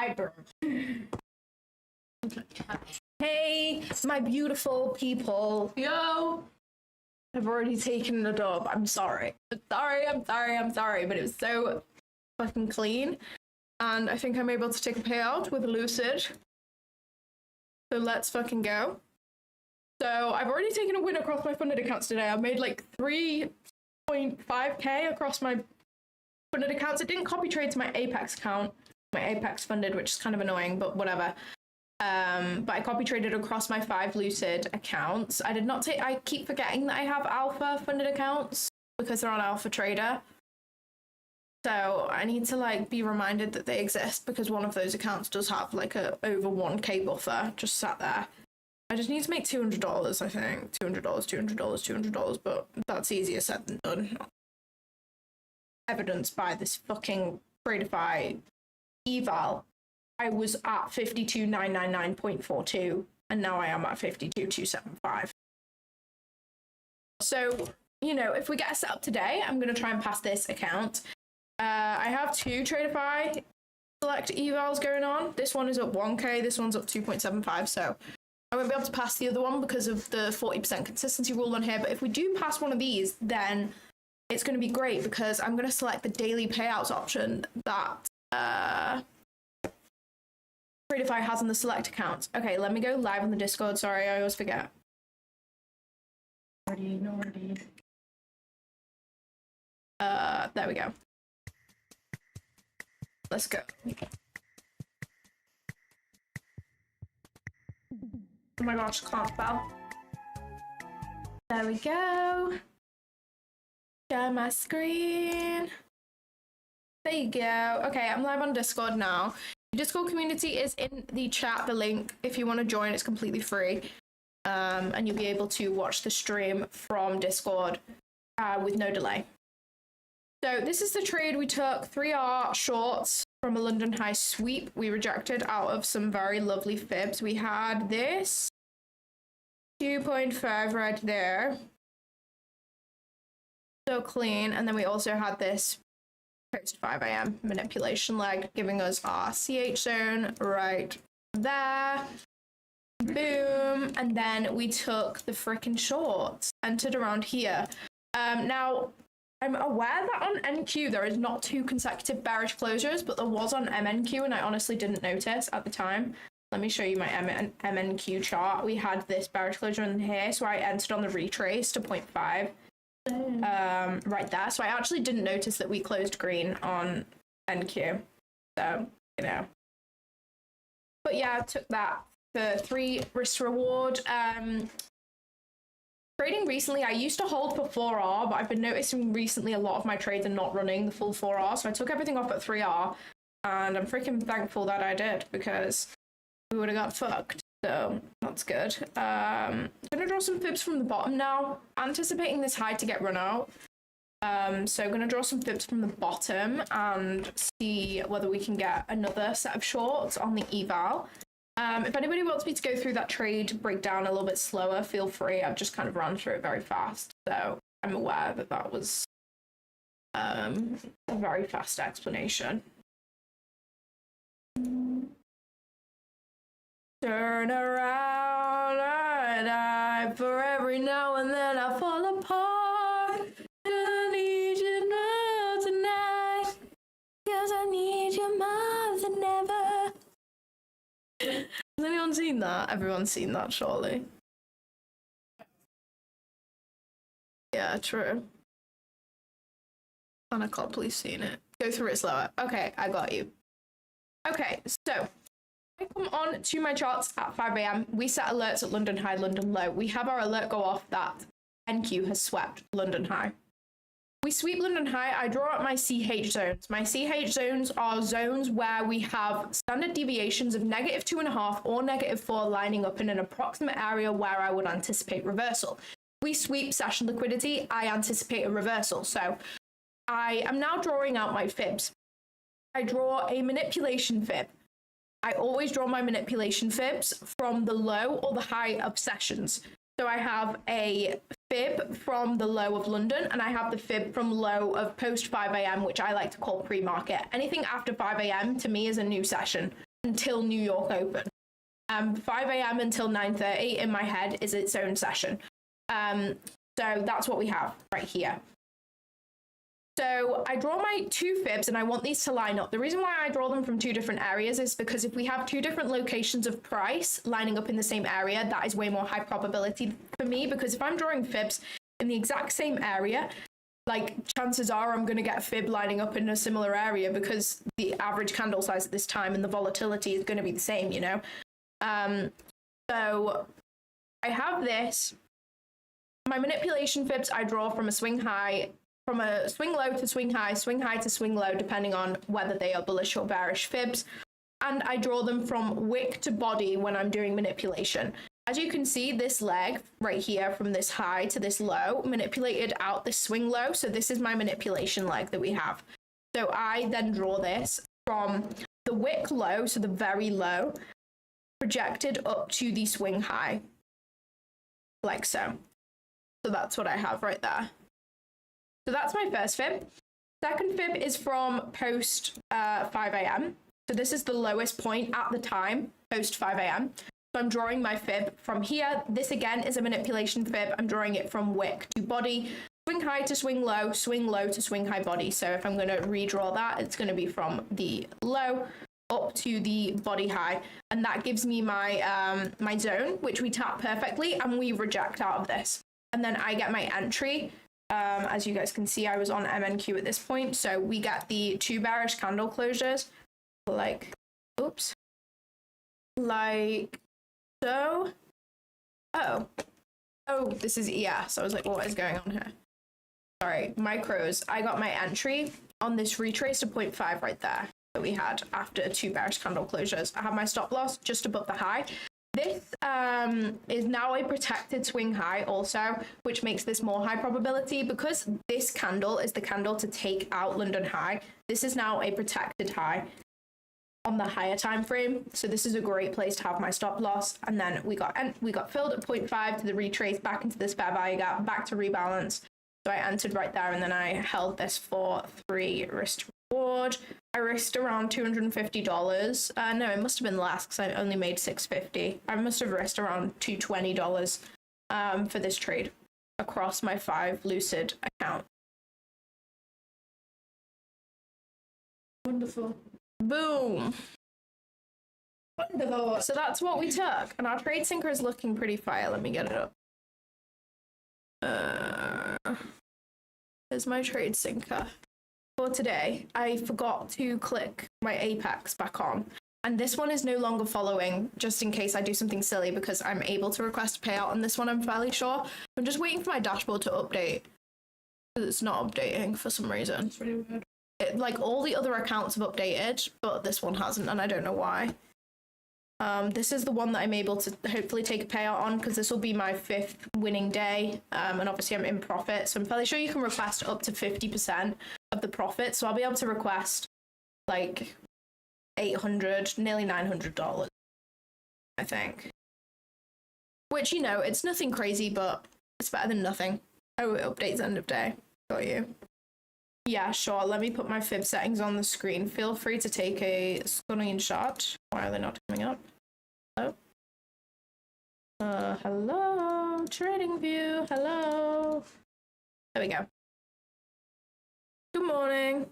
Viber. Hey, my beautiful people. Yo. I've already taken the dub. I'm sorry. I'm sorry. But it was so fucking clean. And I think I'm able to take a payout with Lucid. So let's fucking go. So I've already taken a win across my funded accounts today. I've made like 3.5k across my funded accounts. It didn't copy trade to my Apex account, my Apex funded, which is kind of annoying, but whatever. But I copy traded across my 5 Lucid accounts. I did not take, I keep forgetting that I have Alpha funded accounts because they're on Alpha Trader. So I need to like be reminded that they exist because one of those accounts does have like a over 1k buffer just sat there. I just need to make $200, I think. $200, but that's easier said than done. Evidenced by this fucking Tradify eval. I was at 52,999.42 and now I am at 52,275. So, you know, if we get a setup today, I'm going to try and pass this account. I have 2 Tradify select evals going on. This one is up 1k, this one's up 2.75, so I won't be able to pass the other one because of the 40% consistency rule on here, but if we do pass one of these, then it's going to be great because I'm going to select the daily payouts option that Tradify has on the select account. Okay, let me go live on the Discord. Sorry, I always forget. There we go. Let's go. Oh my gosh, can't spell. There we go. Share my screen. There you go. Okay, I'm live on Discord now. The Discord community is in the chat, the link. If you want to join, it's completely free. And you'll be able to watch the stream from Discord with no delay. So this is the trade we took, 3R shorts from a London High sweep. We rejected out of some very lovely fibs. We had this 2.5 right there. So clean. And then we also had this post 5 a.m. manipulation leg, giving us our CH zone right there. Boom. And then we took the frickin' shorts, entered around here. Now, I'm aware that on NQ there is not 2 consecutive bearish closures, but there was on MNQ, and I honestly didn't notice at the time. Let me show you my MNQ chart. We had this bearish closure in here, so I entered on the retrace to 0.5 right there. So I actually didn't notice that we closed green on NQ. So, you know. But yeah, I took that for 3 risk reward. Trading recently, I used to hold for 4R, but I've been noticing recently a lot of my trades are not running the full 4R, so I took everything off at 3R, and I'm freaking thankful that I did, because we would have got fucked, so that's good. I'm gonna draw some fibs from the bottom now, anticipating this high to get run out. So I'm gonna draw some fibs from the bottom and see whether we can get another set of shorts on the eval. If anybody wants me to go through that trade breakdown a little bit slower, feel free. I've just kind of run through it very fast. So I'm aware that that was a very fast explanation. Turn around, I die for every now and then I fall apart. I need you now tonight, 'cause I need you more than ever. Has anyone seen that? Everyone's seen that, surely. Yeah, true. And I can't believe seen it. Go through it slower. Okay, I got you. Okay, so I come on to my charts at 5 a.m. We set alerts at London High, London Low. We have our alert go off that NQ has swept London High. We sweep London High, I draw up my CH zones. My CH zones are zones where we have standard deviations of -2.5 or -4 lining up in an approximate area where I would anticipate reversal. We sweep session liquidity, I anticipate a reversal. So I am now drawing out my fibs. I draw a manipulation fib. I always draw my manipulation fibs from the low or the high of sessions. So I have a fib from the low of London, and I have the fib from low of post 5 a.m, which I like to call pre-market. Anything after 5 a.m. to me is a new session. until New York Open. 5 a.m. until 9:30 in my head is its own session. So that's what we have right here. So I draw my two fibs and I want these to line up. The reason why I draw them from two different areas is because if we have two different locations of price lining up in the same area, that is way more high probability for me, because if I'm drawing fibs in the exact same area, like chances are I'm going to get a fib lining up in a similar area because the average candle size at this time and the volatility is going to be the same, you know? So I have this. My manipulation fibs I draw from a swing high, from a swing low to swing high to swing low, depending on whether they are bullish or bearish fibs. And I draw them from wick to body when I'm doing manipulation. As you can see, this leg right here from this high to this low manipulated out this swing low. So this is my manipulation leg that we have. So I then draw this from the wick low, so the very low, projected up to the swing high, like so. So that's what I have right there. So that's my first fib. Second fib is from post 5 a.m. So this is the lowest point at the time, post 5 a.m. So I'm drawing my fib from here. This again is a manipulation fib. I'm drawing it from wick to body, swing high to swing low to swing high body. So if I'm going to redraw that, it's going to be from the low up to the body high. And that gives me my, my zone, which we tap perfectly and we reject out of this. And then I get my entry. As you guys can see, I was on MNQ at this point. So we get the two bearish candle closures, like, oops, like so. Oh, this is ES. I was like, what is going on here? Sorry, micros. I got my entry on this retrace to 0.5 right there that we had after two bearish candle closures. I have my stop loss just above the high. This is now a protected swing high also, which makes this more high probability because this candle is the candle to take out London high. This is now a protected high on the higher time frame. So this is a great place to have my stop loss. And then we got filled at 0.5 to the retrace back into this fair value gap, back to rebalance. So I entered right there and then I held this for 3 risk reward. I risked around $250. No, it must have been less because I only made $650. I must have risked around $220 for this trade across my 5 Lucid account. Wonderful. Boom. Wonderful. So that's what we took. And our trade syncer is looking pretty fire. Let me get it up. Here's my trade syncer. For today, I forgot to click my Apex back on. And this one is no longer following, just in case I do something silly, because I'm able to request a payout on this one, I'm fairly sure. I'm just waiting for my dashboard to update. It's not updating for some reason. It's really weird. Like, all the other accounts have updated, but this one hasn't, and I don't know why. This is the one that I'm able to hopefully take a payout on, because this will be my 5th winning day, and obviously I'm in profit, so I'm fairly sure you can request up to 50% of the profit, so I'll be able to request like $800, nearly $900, I think. Which, you know, it's nothing crazy, but it's better than nothing. Oh, it updates end of day. Got you. Yeah, sure. Let me put my fib settings on the screen. Feel free to take a screenshot. Why are they not coming up? Hello? Hello? TradingView. Hello? There we go. Good morning.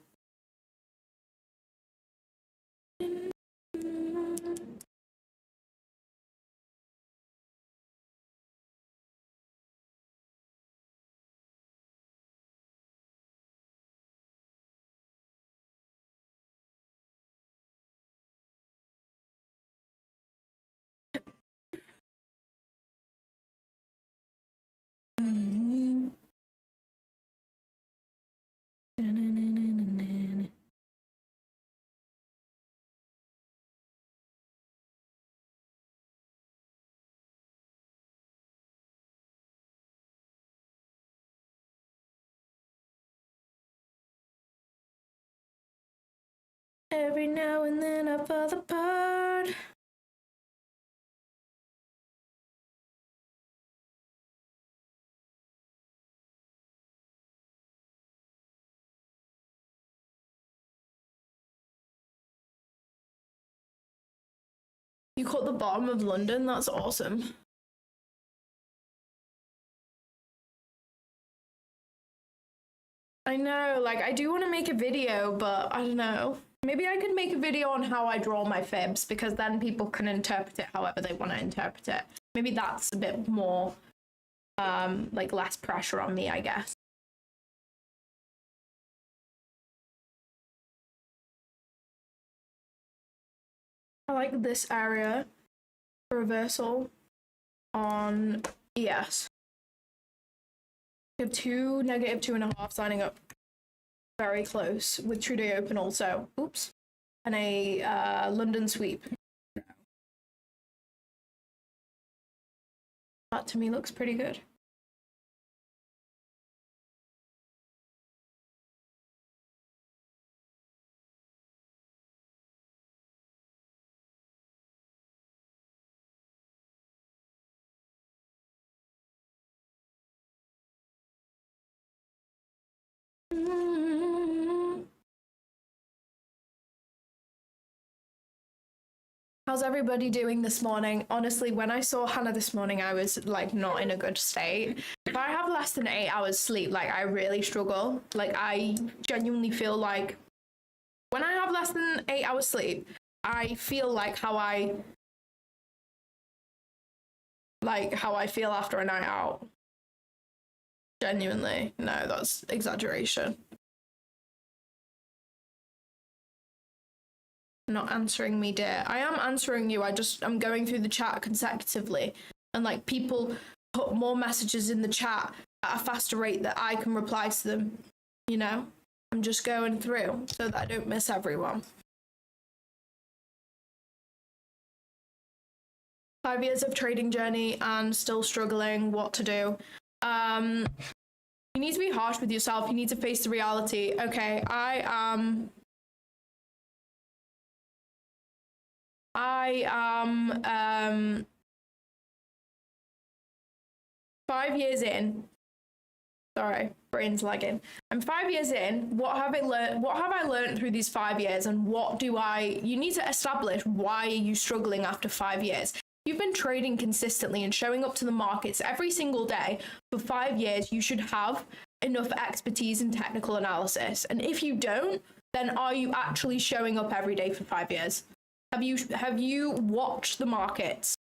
Every now and then I fall apart. You caught the bottom of London? That's awesome. I know, like, I do want to make a video, but I don't know. Maybe I could make a video on how I draw my fibs, because then people can interpret it however they want to interpret it. Maybe that's a bit more, like, less pressure on me, I guess. I like this area, reversal on ES. We have two, negative 2.5 lining up very close with true day open also. Oops. And a London sweep. That to me looks pretty good. How's everybody doing this morning? Honestly, when I saw Hannah this morning, I was like not in a good state. If I have less than 8 hours sleep, like I really struggle. Like I genuinely feel like when I have less than 8 hours sleep, I feel like how I feel after a night out. Genuinely. No, that's exaggeration. Not answering me, dear. I am answering you. I'm going through the chat consecutively, and like people put more messages in the chat at a faster rate that I can reply to them. You know, I'm just going through so that I don't miss everyone. 5 years of trading journey and still struggling. What to do? You need to be harsh with yourself. You need to face the reality. Okay, I am 5 years in. Sorry, brain's lagging. I'm 5 years in. What have I learned through these 5 years, and you need to establish why are you struggling after 5 years. You've been trading consistently and showing up to the markets every single day for 5 years. You should have enough expertise in technical analysis. And if you don't, then are you actually showing up every day for 5 years? Have you watched the markets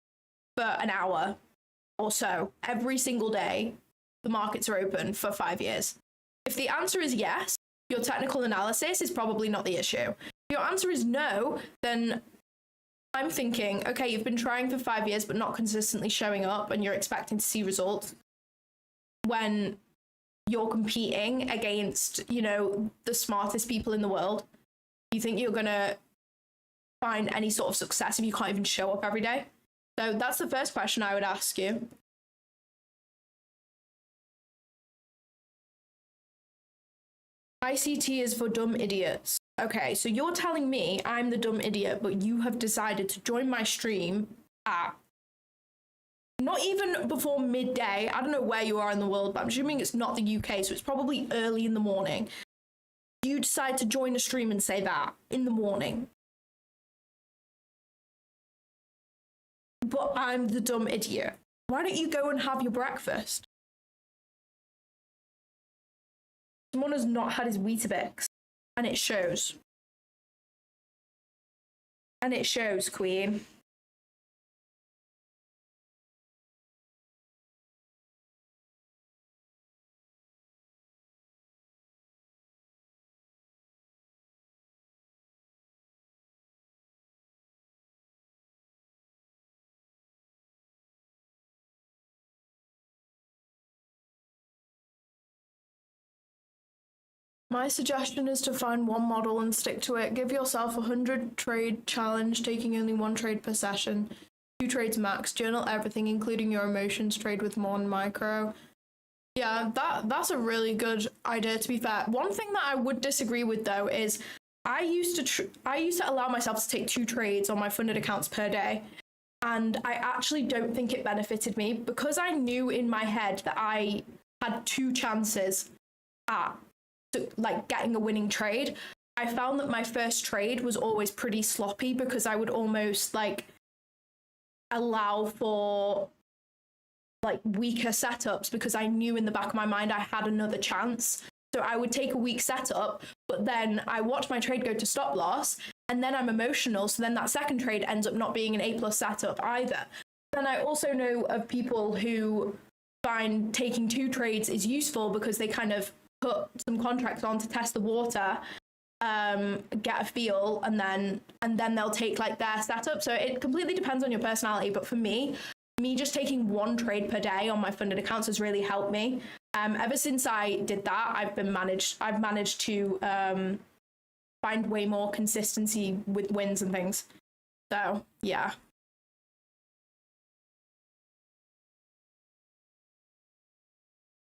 for an hour or so every single day the markets are open for 5 years? If the answer is yes, your technical analysis is probably not the issue. If your answer is no, then I'm thinking, okay, you've been trying for 5 years but not consistently showing up, and you're expecting to see results when you're competing against, you know, the smartest people in the world. You think you're gonna find any sort of success if you can't even show up every day? So that's the first question I would ask you. ICT is for dumb idiots. Okay, so you're telling me I'm the dumb idiot, but you have decided to join my stream at not even before midday. I don't know where you are in the world, but I'm assuming it's not the UK, so it's probably early in the morning. You decide to join a stream and say that in the morning. But I'm the dumb idiot. Why don't you go and have your breakfast? Someone has not had his Weetabix, and it shows. And it shows, Queen. My suggestion is to find one model and stick to it. Give yourself a 100 trade challenge, taking only one trade per session. 2 trades max. Journal everything, including your emotions. Trade with Mon Micro. Yeah, that's a really good idea, to be fair. One thing that I would disagree with, though, is I used to allow myself to take 2 trades on my funded accounts per day. And I actually don't think it benefited me, because I knew in my head that I had 2 chances at like getting a winning trade. I found that my first trade was always pretty sloppy, because I would almost like allow for like weaker setups because I knew in the back of my mind I had another chance. So I would take a weak setup, but then I watch my trade go to stop loss, and then I'm emotional. So then that second trade ends up not being an A+ setup either. Then I also know of people who find taking 2 trades is useful because they kind of put some contracts on to test the water, get a feel, and then they'll take like their setup. So it completely depends on your personality. But for me just taking 1 trade per day on my funded accounts has really helped me. Ever since I did that, I've managed to find way more consistency with wins and things. So yeah.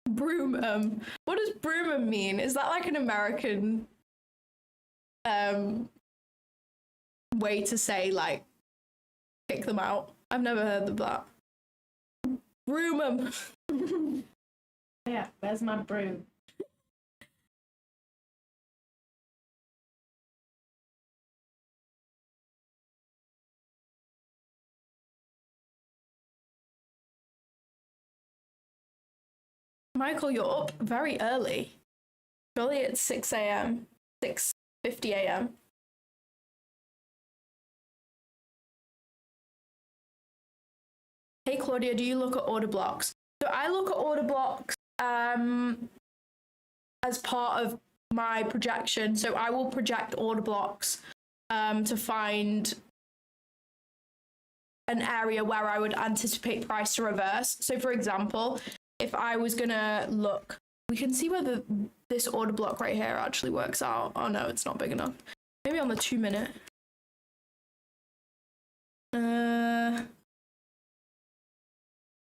Broom. What does broom mean? Is that like an American way to say like kick them out? I've never heard of that. Broom. Yeah, where's my broom? Michael, you're up very early. Surely it's 6 a.m. 6:50 a.m. Hey Claudia, do you look at order blocks? So I look at order blocks as part of my projection. So I will project order blocks to find an area where I would anticipate price to reverse. So for example, if I was gonna look, we can see whether this order block right here actually works out. Oh no, it's not big enough. Maybe on the 2-minute.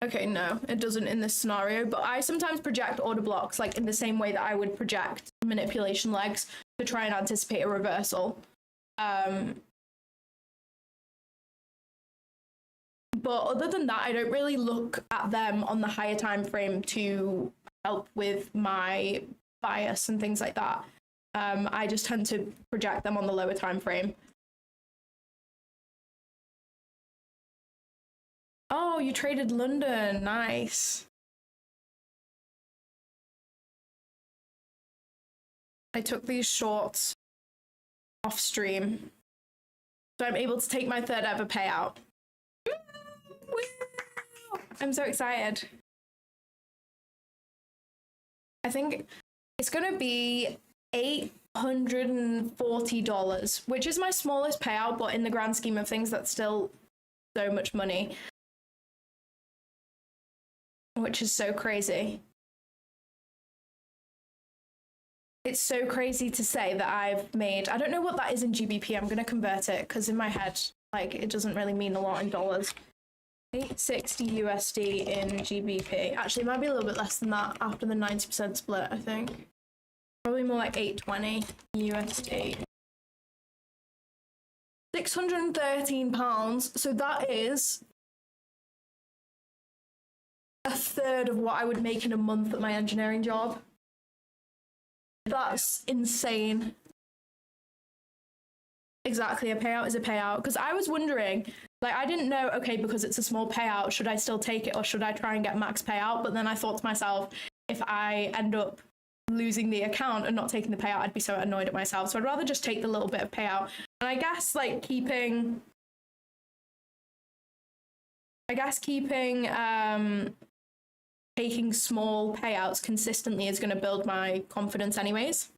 Okay, no, it doesn't in this scenario, but I sometimes project order blocks like in the same way that I would project manipulation legs to try and anticipate a reversal. But other than that, I don't really look at them on the higher time frame to help with my bias and things like that. I just tend to project them on the lower time frame. Oh, you traded London. Nice. I took these shorts off stream, so I'm able to take my 3rd ever payout. I'm so excited. I think it's gonna be $840, which is my smallest payout, but in the grand scheme of things, that's still so much money, which is so crazy. It's so crazy to say that I've made, I don't know what that is in GBP. I'm gonna convert it because in my head, like, it doesn't really mean a lot in dollars. 860 USD in GBP. Actually, it might be a little bit less than that after the 90% split, I think. Probably more like 820 USD. £613. So that is a third of what I would make in a month at my engineering job. That's insane. Exactly, a payout is a payout. Because I was wondering, like, I didn't know, okay, because it's a small payout, should I still take it or should I try and get max payout? But then I thought to myself, if I end up losing the account and not taking the payout, I'd be so annoyed at myself. So I'd rather just take the little bit of payout. And I guess, like, keeping taking small payouts consistently is going to build my confidence anyways.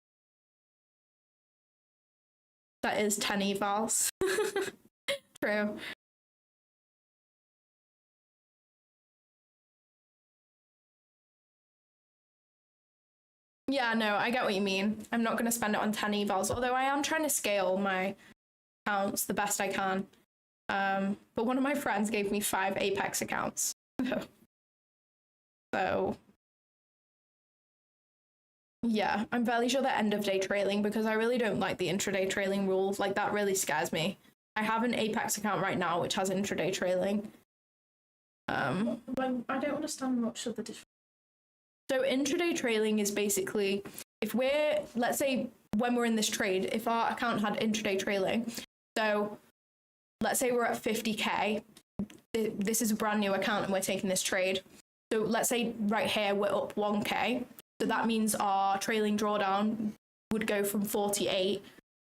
That is 10 evals. True. Yeah, no, I get what you mean. I'm not going to spend it on 10 evals, although I am trying to scale my accounts the best I can. But one of my friends gave me 5 Apex accounts. So yeah, I'm fairly sure they're end of day trailing because I really don't like the intraday trailing rules. Like, that really scares me. I have an Apex account right now which has intraday trailing. I don't understand much of the difference. So intraday trailing is basically, if we're, let's say when we're in this trade, if our account had intraday trailing, so let's say we're at 50k, this is a brand new account and we're taking this trade. So let's say right here we're up 1k. So that means our trailing drawdown would go from 48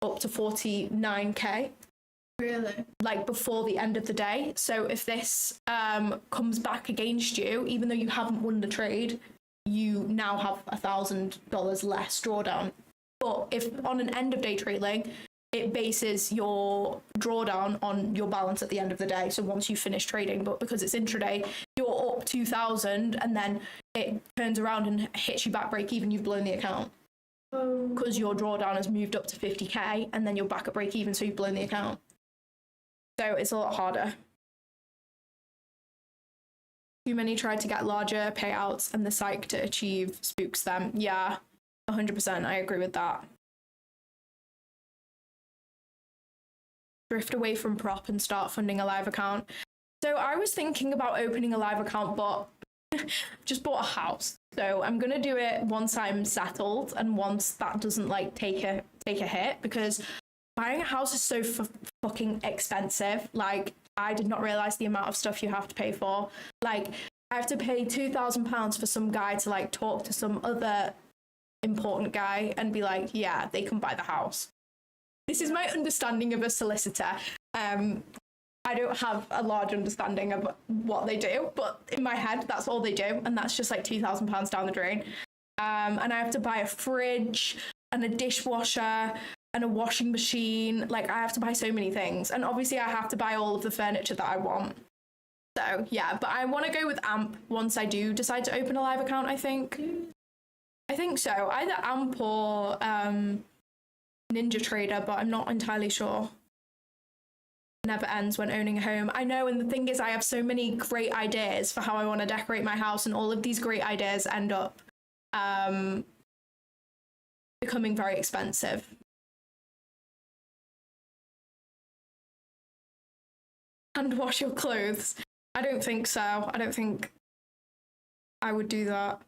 up to 49k. Really? Like before the end of the day. So if this comes back against you, even though you haven't won the trade, you now have $1,000 less drawdown. But if on an end of day trailing, it bases your drawdown on your balance at the end of the day. So once you finish trading, but because it's intraday, you're up 2,000 and then it turns around and hits you back break even, you've blown the account. Because your drawdown has moved up to 50k and then you're back at break even, so you've blown the account. So it's a lot harder. Too many tried to get larger payouts and the psych to achieve spooks them. Yeah, 100%, I agree with that. Drift away from prop and start funding a live account. So I was thinking about opening a live account, but just bought a house. So I'm gonna do it once I'm settled and once that doesn't like take a hit, because buying a house is so fucking expensive. Like, I did not realize the amount of stuff you have to pay for. Like, I have to pay £2,000 for some guy to like talk to some other important guy and be like, yeah, they can buy the house. This is my understanding of a solicitor. I don't have a large understanding of what they do, but in my head, that's all they do. And that's just like £2,000 down the drain. And I have to buy a fridge and a dishwasher and a washing machine. Like, I have to buy so many things. And obviously I have to buy all of the furniture that I want. So yeah, but I want to go with AMP once I do decide to open a live account, I think. I think so. Either AMP or Ninja Trader, but I'm not entirely sure. Never ends when owning a home. I know, and the thing is, I have so many great ideas for how I want to decorate my house, and all of these great ideas end up becoming very expensive. And wash your clothes. I don't think so. I don't think I would do that.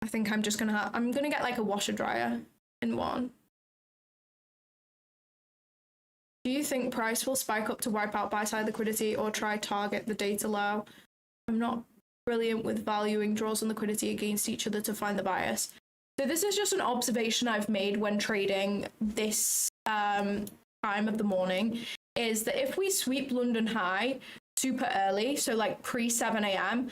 I think I'm just gonna I'm gonna get like a washer dryer in one. Do you think price will spike up to wipe out buy-side liquidity or try target the data low? I'm not brilliant with valuing draws and liquidity against each other to find the bias. So this is just an observation I've made when trading this time of the morning, is that if we sweep London high super early, so like pre 7 a.m,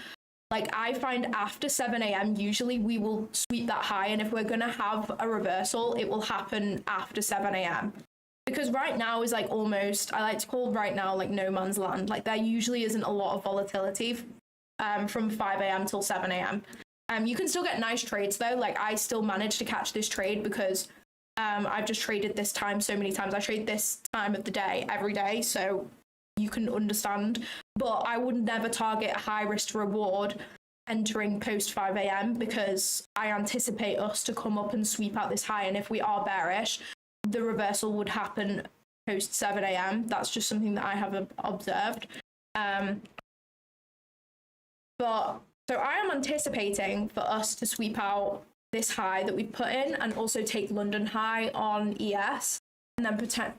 like I find after 7 a.m, usually we will sweep that high. And if we're going to have a reversal, it will happen after 7 a.m. Because right now is like almost, I like to call right now like no man's land. Like there usually isn't a lot of volatility from 5 a.m. till 7 a.m. You can still get nice trades though. Like I still managed to catch this trade because I've just traded this time so many times. I trade this time of the day every day, so you can understand. But I would never target high risk to reward entering post 5 a.m. because I anticipate us to come up and sweep out this high. And if we are bearish, the reversal would happen post 7 a.m. That's just something that I have observed. But so I am anticipating for us to sweep out this high that we put in and also take London high on ES, and then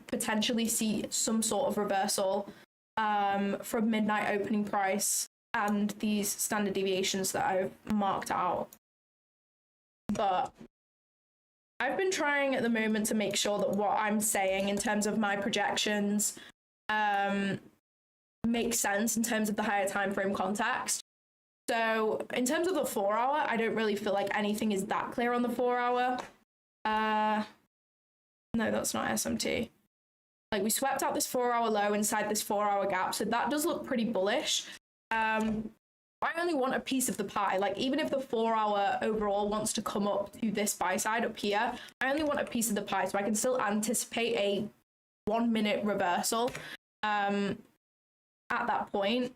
potentially see some sort of reversal from midnight opening price and these standard deviations that I've marked out. But I've been trying at the moment to make sure that what I'm saying in terms of my projections makes sense in terms of the higher time frame context. So in terms of the 4 hour, I don't really feel like anything is that clear on the 4 hour. No, that's not SMT. Like we swept out this 4 hour low inside this 4 hour gap. So that does look pretty bullish. I only want a piece of the pie. Like even if the 4 hour overall wants to come up to this buy side up here, I only want a piece of the pie. So I can still anticipate a 1 minute reversal at that point.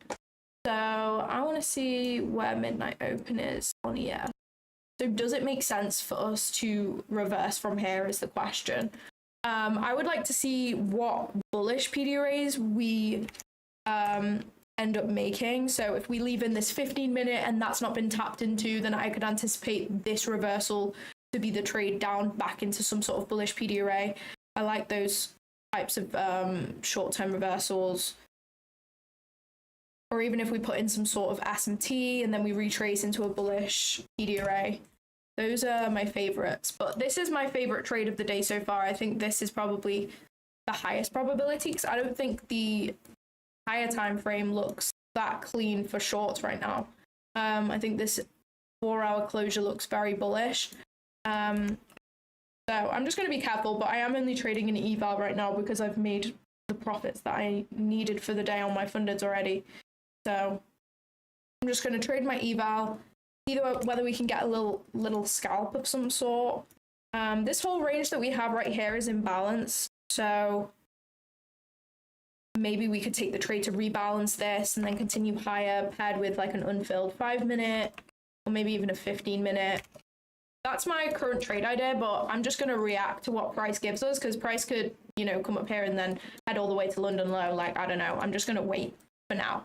So I want to see where midnight open is on ES. So does it make sense for us to reverse from here is the question. I would like to see what bullish PDRAs we end up making. So if we leave in this 15-minute and that's not been tapped into, then I could anticipate this reversal to be the trade down back into some sort of bullish PDRA. I like those types of short-term reversals. or even if we put in some sort of SMT and then we retrace into a bullish PDRA. Those are my favorites, but this is my favorite trade of the day so far. I think this is probably the highest probability because I don't think the higher time frame looks that clean for shorts right now. I think this 4-hour closure looks very bullish. So I'm just going to be careful, but I am only trading an eval right now because I've made the profits that I needed for the day on my fundeds already. So I'm just going to trade my eval, either whether we can get a little scalp of some sort. This whole range that we have right here is in balance, so maybe we could take the trade to rebalance this and then continue higher, paired with like an unfilled 5-minute or maybe even a 15-minute. That's my current trade idea, but I'm just going to react to what price gives us, because price could, you know, come up here and then head all the way to London low. Like, I don't know. I'm just going to wait for now.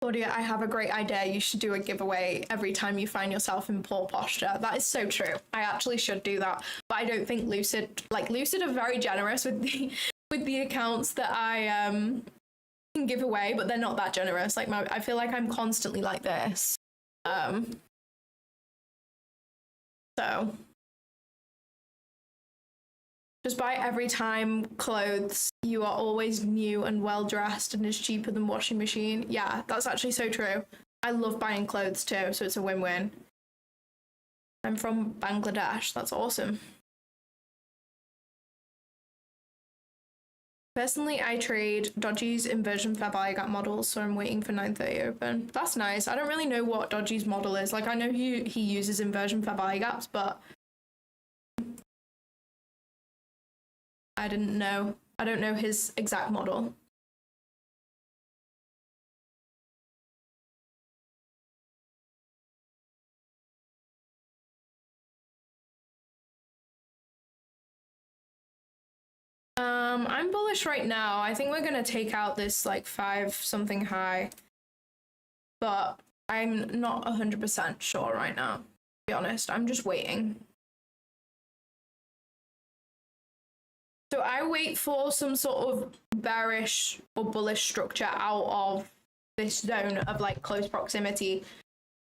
Claudia, I have a great idea. You should do a giveaway every time you find yourself in poor posture. That is so true. I actually should do that. But I don't think Lucid are very generous with the accounts that I can give away, but they're not that generous. Like I feel like I'm constantly like this. So just buy every time clothes. You are always new and well dressed and is cheaper than washing machine. Yeah, that's actually so true. I love buying clothes too, so it's a win-win. I'm from Bangladesh. That's awesome. Personally, I trade Dodgy's inversion fair value gap models, so I'm waiting for 9:30 open. That's nice. I don't really know what Dodgy's model is. Like, I know he uses inversion fair value gaps, but I didn't know. I don't know his exact model. I'm bullish right now. I think we're gonna take out this like 5-something high, but I'm not 100% sure right now. To be honest, I'm just waiting. So I wait for some sort of bearish or bullish structure out of this zone of like close proximity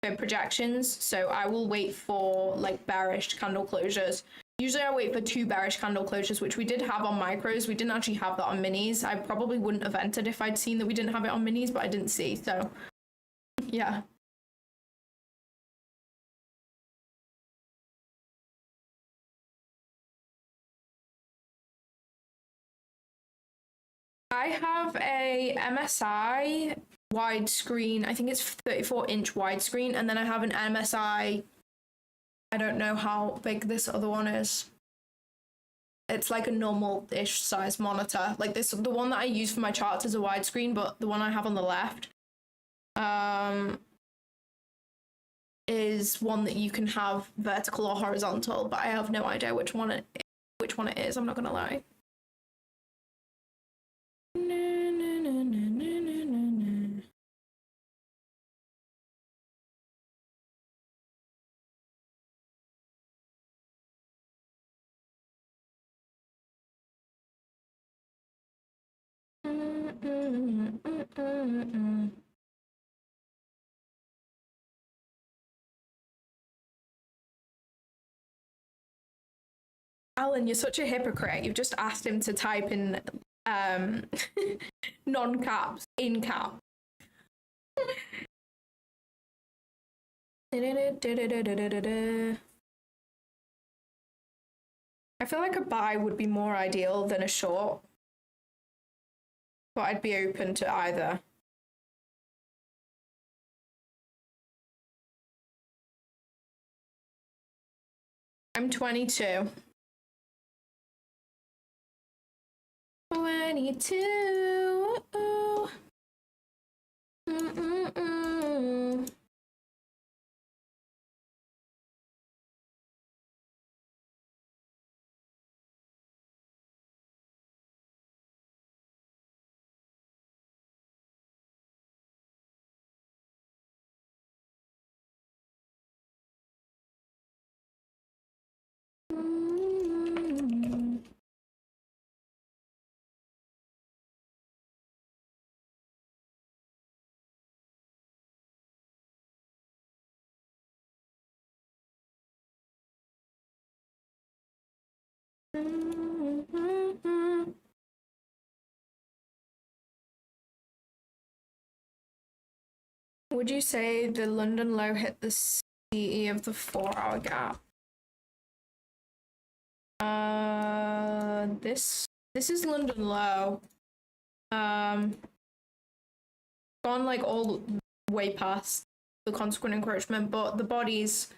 for projections. So I will wait for like bearish candle closures. Usually I wait for 2 bearish candle closures, which we did have on micros. We didn't actually have that on minis. I probably wouldn't have entered if I'd seen that we didn't have it on minis, but I didn't see. So yeah. I have a MSI widescreen. I think it's 34-inch widescreen, and then I have an MSI. I don't know how big this other one is. It's like a normal-ish size monitor. Like this, the one that I use for my charts is a widescreen, but the one I have on the left is one that you can have vertical or horizontal, but I have no idea which one it is. I'm not gonna lie. Alan, you're such a hypocrite. You've just asked him to type in non-caps in cap. I feel like a buy would be more ideal than a short, but I'd be open to either. I'm 22. 22. would you say the London low hit the CE of the 4-hour gap? This is London low. Gone like all way past the consequent encroachment, but the bodies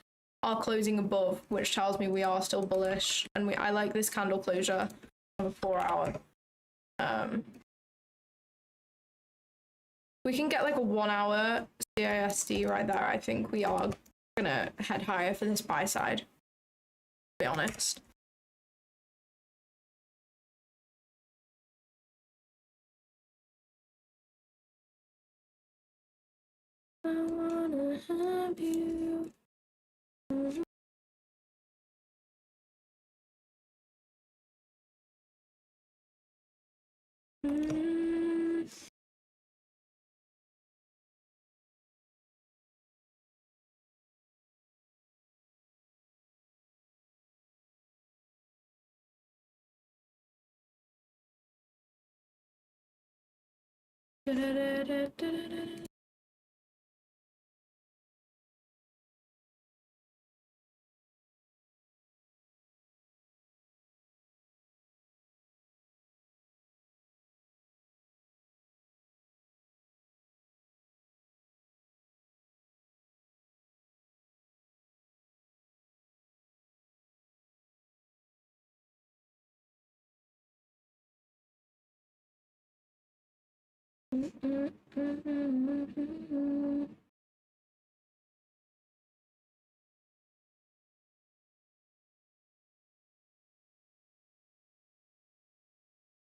are closing above, which tells me we are still bullish, and I like this candle closure of a 4-hour. We can get like a 1-hour CISD right there. I think we are gonna head higher for this buy side, to be honest. I wanna have you.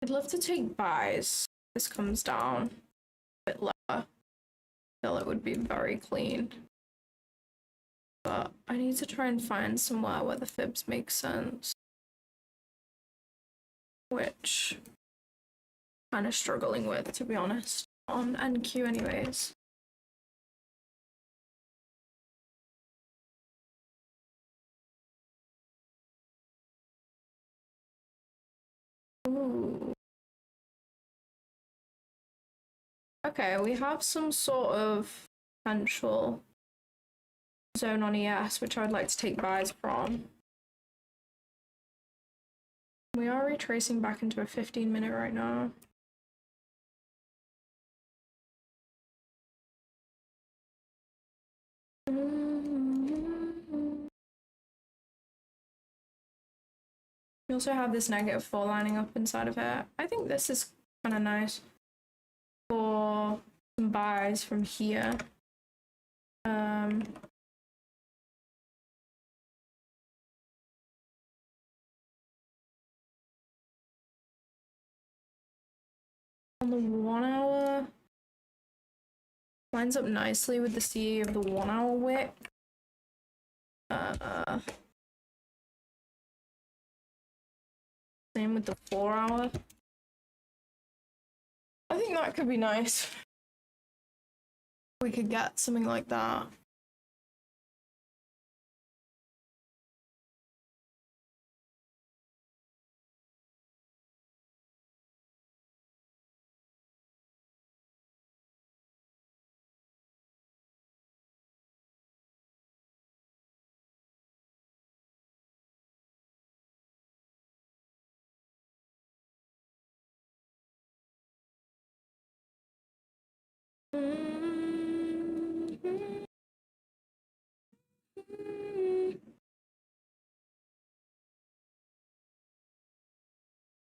I'd love to take buys. This comes down a bit lower. I feel it would be very clean. But I need to try and find somewhere where the fibs make sense. Which I'm kind of struggling with, to be honest. On NQ anyways. Ooh. Okay, we have some sort of potential zone on ES, which I would like to take buys from. We are retracing back into a 15-minute right now. We also have this -4 lining up inside of it. I think this is kind of nice for some buys from here. On the 1-hour, lines up nicely with the CE of the 1-hour wick. Same with the 4-hour. I think that could be nice. We could get something like that.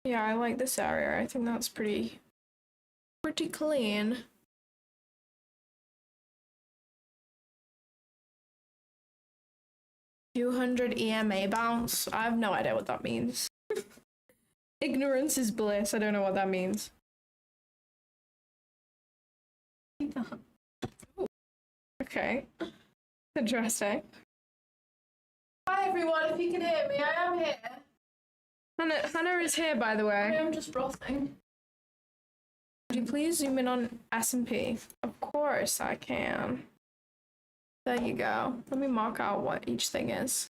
Yeah, I like this area. I think that's pretty clean. $200 EMA bounce. I have no idea what that means. Ignorance is bliss. I don't know what that means. Okay. Interesting. Hi everyone, if you can hear me, I am here. Hannah is here, by the way. I am just frothing. Could you please zoom in on S&P? Of course I can. There you go. Let me mark out what each thing is.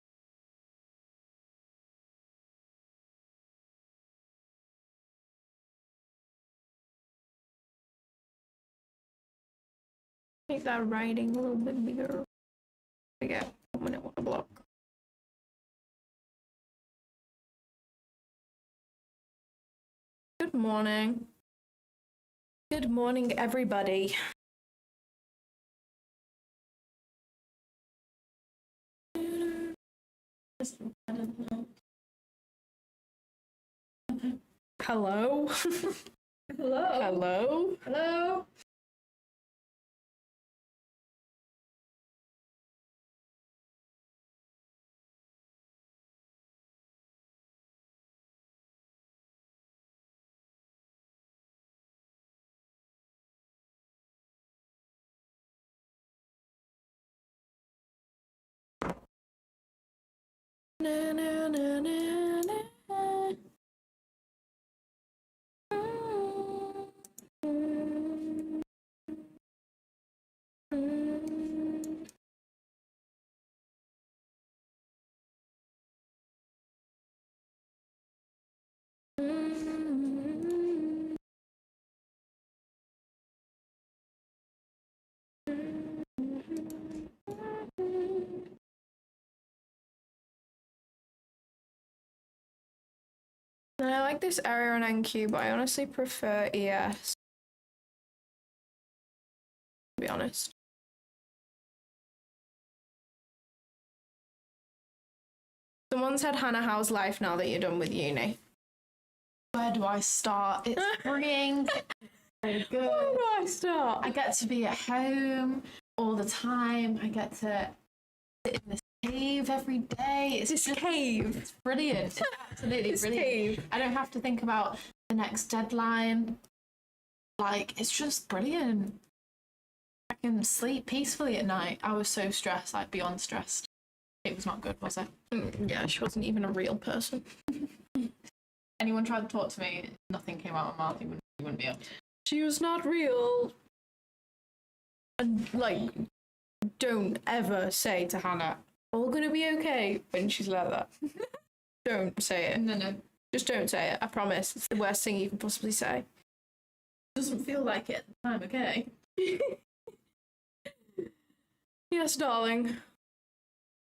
Make that writing a little bit bigger. Okay, 1 minute water block. Good morning. Good morning, everybody. Hello? Hello. Hello? Hello. Na, na, na, na, na. I like this area on NQ, but I honestly prefer ES. To be honest. Someone said, Hannah, how's life now that you're done with uni? Where do I start? It's freeing. Very good. Where do I start? I get to be at home all the time. I get to sit in this cave every day. It's This just cave. It's brilliant. It's absolutely This brilliant. cave. I don't have to think about the next deadline. Like, it's just brilliant. I can sleep peacefully at night. I was so stressed, like beyond stressed. It was not good, was it? Yeah, she wasn't even a real person. Anyone tried to talk to me, nothing came out of my mouth, you wouldn't be able to. She was not real. And, like, don't ever say to Hannah, all gonna be okay, when she's like that. Don't say it. No. Just don't say it. I promise. It's the worst thing you can possibly say. Doesn't feel like it at the time, okay? Yes, darling.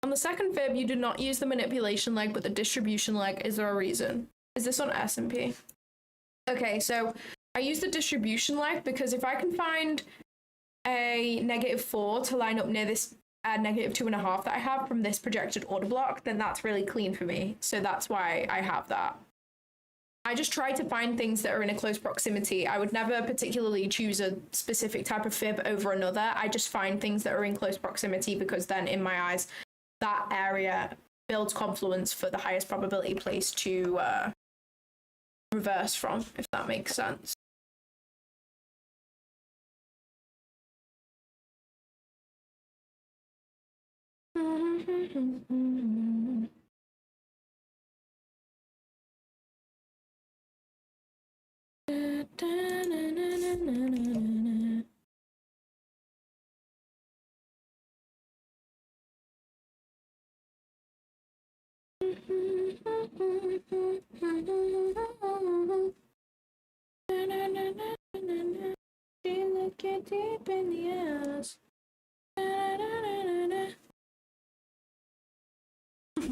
On the second fib, you did not use the manipulation leg, but the distribution leg. Is there a reason? Is this on S&P? Okay, so I use the distribution leg because if I can find a -4 to line up near this -2.5 that I have from this projected order block, then that's really clean for me. So that's why I have that. I just try to find things that are in a close proximity. I would never particularly choose a specific type of fib over another. I just find things that are in close proximity because then, in my eyes, that area builds confluence for the highest probability place to reverse from, if that makes sense. Look you deep in the eyes.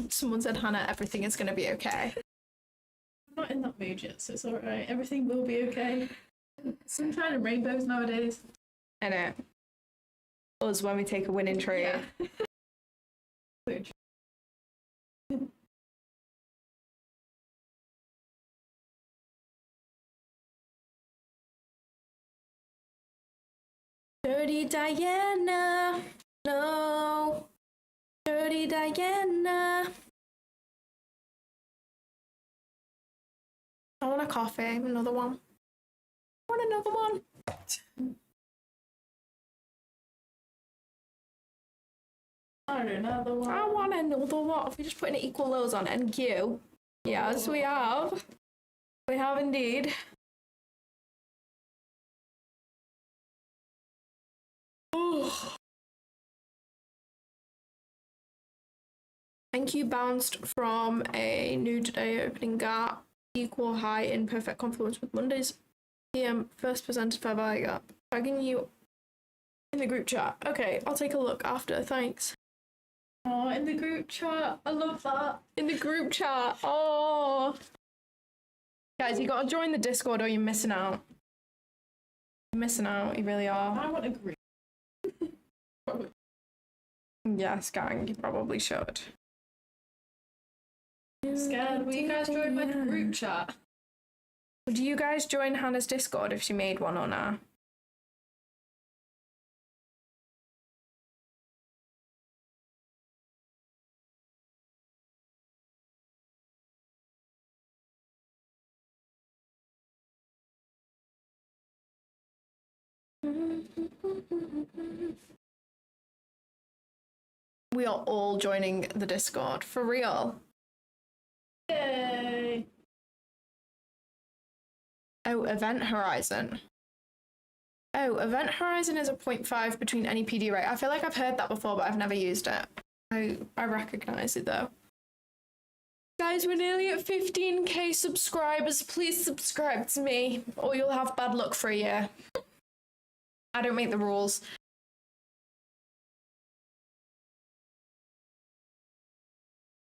Someone said, Hannah, everything is going to be okay. I'm not in that mood yet, so it's alright. Everything will be okay. Sunshine and rainbows nowadays. I know. Us when we take a winning trade. Yeah. Dirty Diana. No. Dirty Diana. I want a coffee. Another one. I want another one. I want another one. I want another one. If we just put an equal lows on NQ. Yes, we have. We have indeed. NQ bounced from a new today opening gap, equal high in perfect confluence with Monday's PM first presented fair value gap. Tagging you In the group chat. Okay, I'll take a look after. Thanks. Oh, in the group chat. I love that. In the group chat. Oh. Guys, you gotta join the Discord or you're missing out. You're missing out, you really are. I want a group. Yes, gang, you probably should. I'm scared. Will you guys join my group chat? Would you guys join Hannah's Discord if she made one or not? We are all joining the Discord, for real. Yay! Oh, Event Horizon. Oh, Event Horizon is a 0.5 between any PD rate. I feel like I've heard that before, but I've never used it. I recognize it though. Guys, we're nearly at 15k subscribers. Please subscribe to me, or you'll have bad luck for a year. I don't make the rules.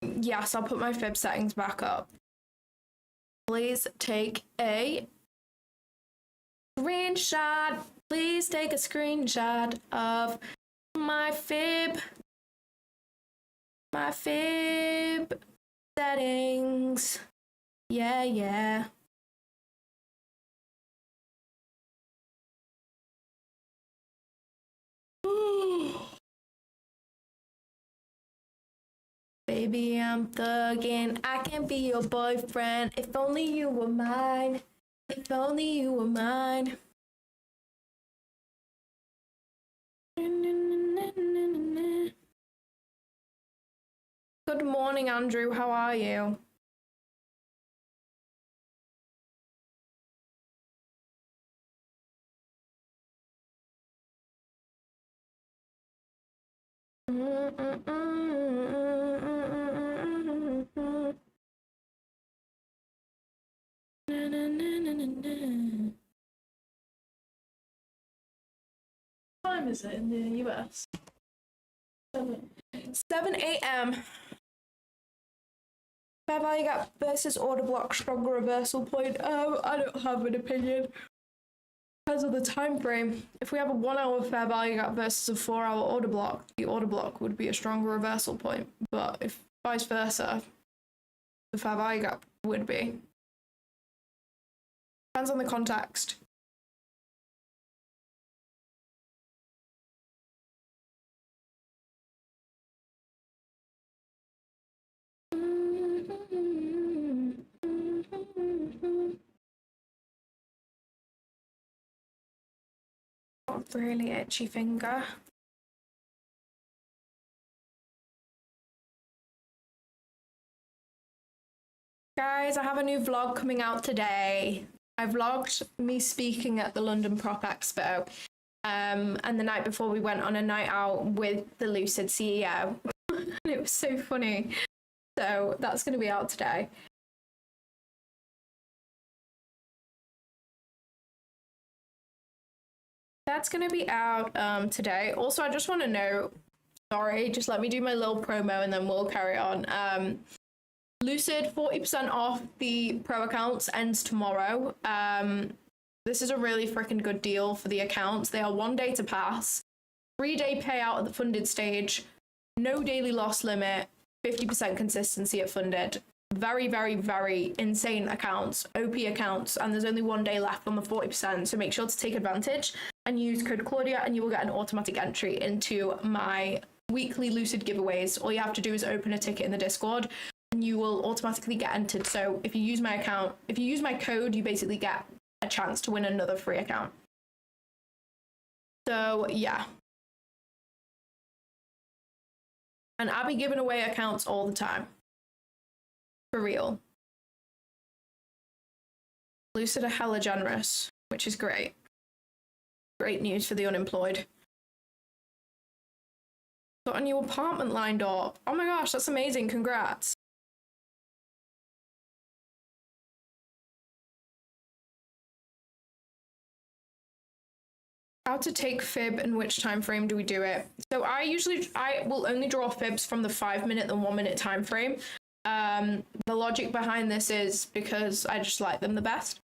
Yes, I'll put my fib settings back up. Please take a screenshot. Please take a screenshot of my fib. My fib settings. Yeah, yeah. Baby, I'm thugging. I can be your boyfriend. If only you were mine. If only you were mine. Good morning, Andrew. How are you? What time is it in the US? 7 a.m. Fair value gap versus order block stronger reversal point. I don't have an opinion. Because of the time frame. If we have a 1 hour fair value gap versus a 4 hour order block, the order block would be a stronger reversal point. But if vice versa, the fair value gap would be. Depends on the context. Got a really itchy finger. Guys, I have a new vlog coming out today. I vlogged me speaking at the London Prop Expo. And the night before we went on a night out with the Lucid CEO. And it was so funny. So that's going to be out today. That's going to be out today. Also, I just want to know, sorry, just let me do my little promo and then we'll carry on. Lucid 40% off the pro accounts ends tomorrow. This is a really freaking good deal for the accounts. They are 1 day to pass, 3-day payout at the funded stage, no daily loss limit, 50% consistency at funded. Very, very, very insane accounts, OP accounts, and there's only 1 day left on the 40%, so make sure to take advantage and use code Claudia and you will get an automatic entry into my weekly Lucid giveaways. All you have to do is open a ticket in the Discord and you will automatically get entered. So if you use my account, if you use my code, you basically get a chance to win another free account. So yeah. And I'll be giving away accounts all the time. For real. Lucid are hella generous, which is great. Great news for the unemployed. Got a new apartment lined up. Oh my gosh, that's amazing. Congrats. How to take fib and which time frame do we do it? So I will only draw fibs from the 5-minute and 1-minute time frame. The logic behind this is because I just like them the best.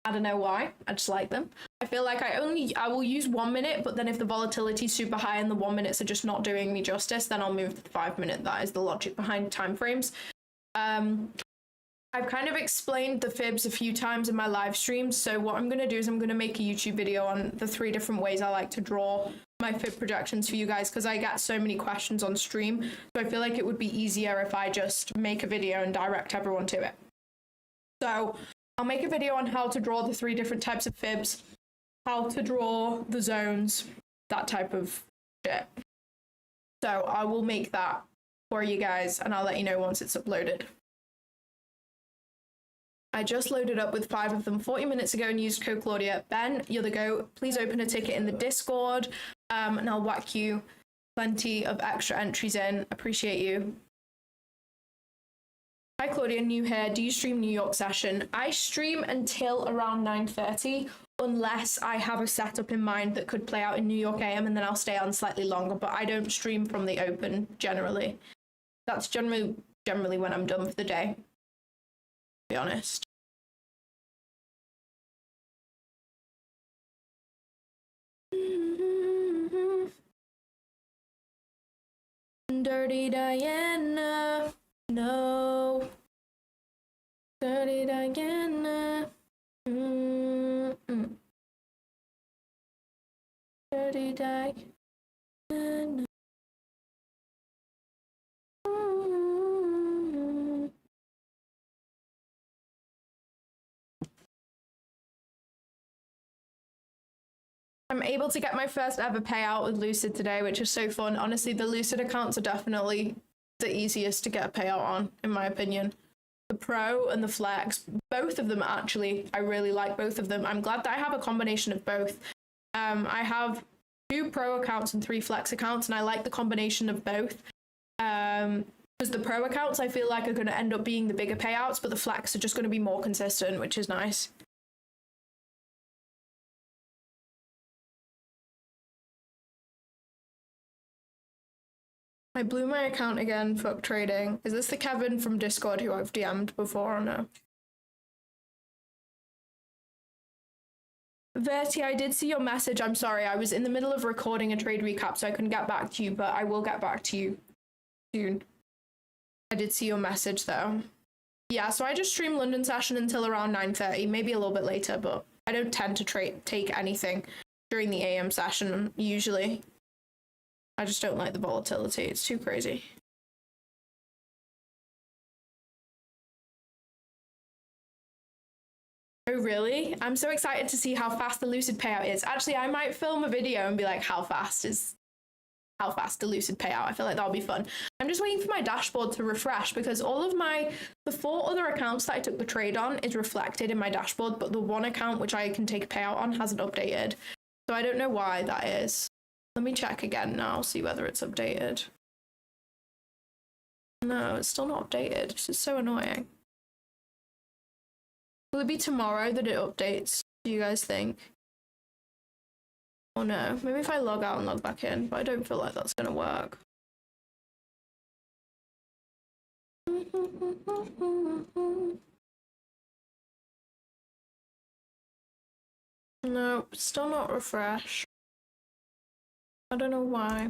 I don't know why. I just like them. I feel like I will use 1 minute, but then if the volatility is super high and the 1 minutes are just not doing me justice, then I'll move to the 5-minute. That is the logic behind time frames. I've kind of explained the fibs a few times in my live streams. So what I'm going to do is I'm going to make a YouTube video on the 3 different ways I like to draw my fib projections for you guys, because I get so many questions on stream. So I feel like it would be easier if I just make a video and direct everyone to it. So I'll make a video on how to draw the 3 different types of fibs, how to draw the zones, that type of shit. So I will make that for you guys and I'll let you know once it's uploaded. I just loaded up with 5 of them 40 minutes ago and used code Claudia. Ben, you're the go. Please open a ticket in the Discord and I'll whack you plenty of extra entries in. Appreciate you. Hi Claudia, new here. Do you stream New York session? I stream until around 9:30 unless I have a setup in mind that could play out in New York AM and then I'll stay on slightly longer, but I don't stream from the open generally. That's generally when I'm done for the day. Be honest. Dirty Diana, no. Dirty Diana, Dirty Diana. I'm able to get my first ever payout with Lucid today, which is so fun. Honestly, the Lucid accounts are definitely the easiest to get a payout on, in my opinion. The Pro and the Flex, both of them actually, I really like both of them. I'm glad that I have a combination of both. I have 2 Pro accounts and 3 Flex accounts, and I like the combination of both. Because the Pro accounts I feel like are going to end up being the bigger payouts, but the Flex are just going to be more consistent, which is nice. I blew my account again, fuck trading. Is this the Kevin from Discord who I've DM'd before or no? Verti, I did see your message. I'm sorry, I was in the middle of recording a trade recap, so I couldn't get back to you, but I will get back to you soon. I did see your message though. Yeah, so I just stream London session until around 9:30, maybe a little bit later, but I don't tend to take anything during the AM session usually. I just don't like the volatility. It's too crazy. Oh, really? I'm so excited to see how fast the Lucid payout is. Actually, I might film a video and be like, how fast the Lucid payout? I feel like that'll be fun. I'm just waiting for my dashboard to refresh because all of the 4 other accounts that I took the trade on is reflected in my dashboard, but the 1 account which I can take a payout on hasn't updated. So I don't know why that is. Let me check again now, see whether it's updated. No, it's still not updated. This is so annoying. Will it be tomorrow that it updates, do you guys think? Oh no, maybe if I log out and log back in, but I don't feel like that's gonna work. No, still not refreshed. I don't know why.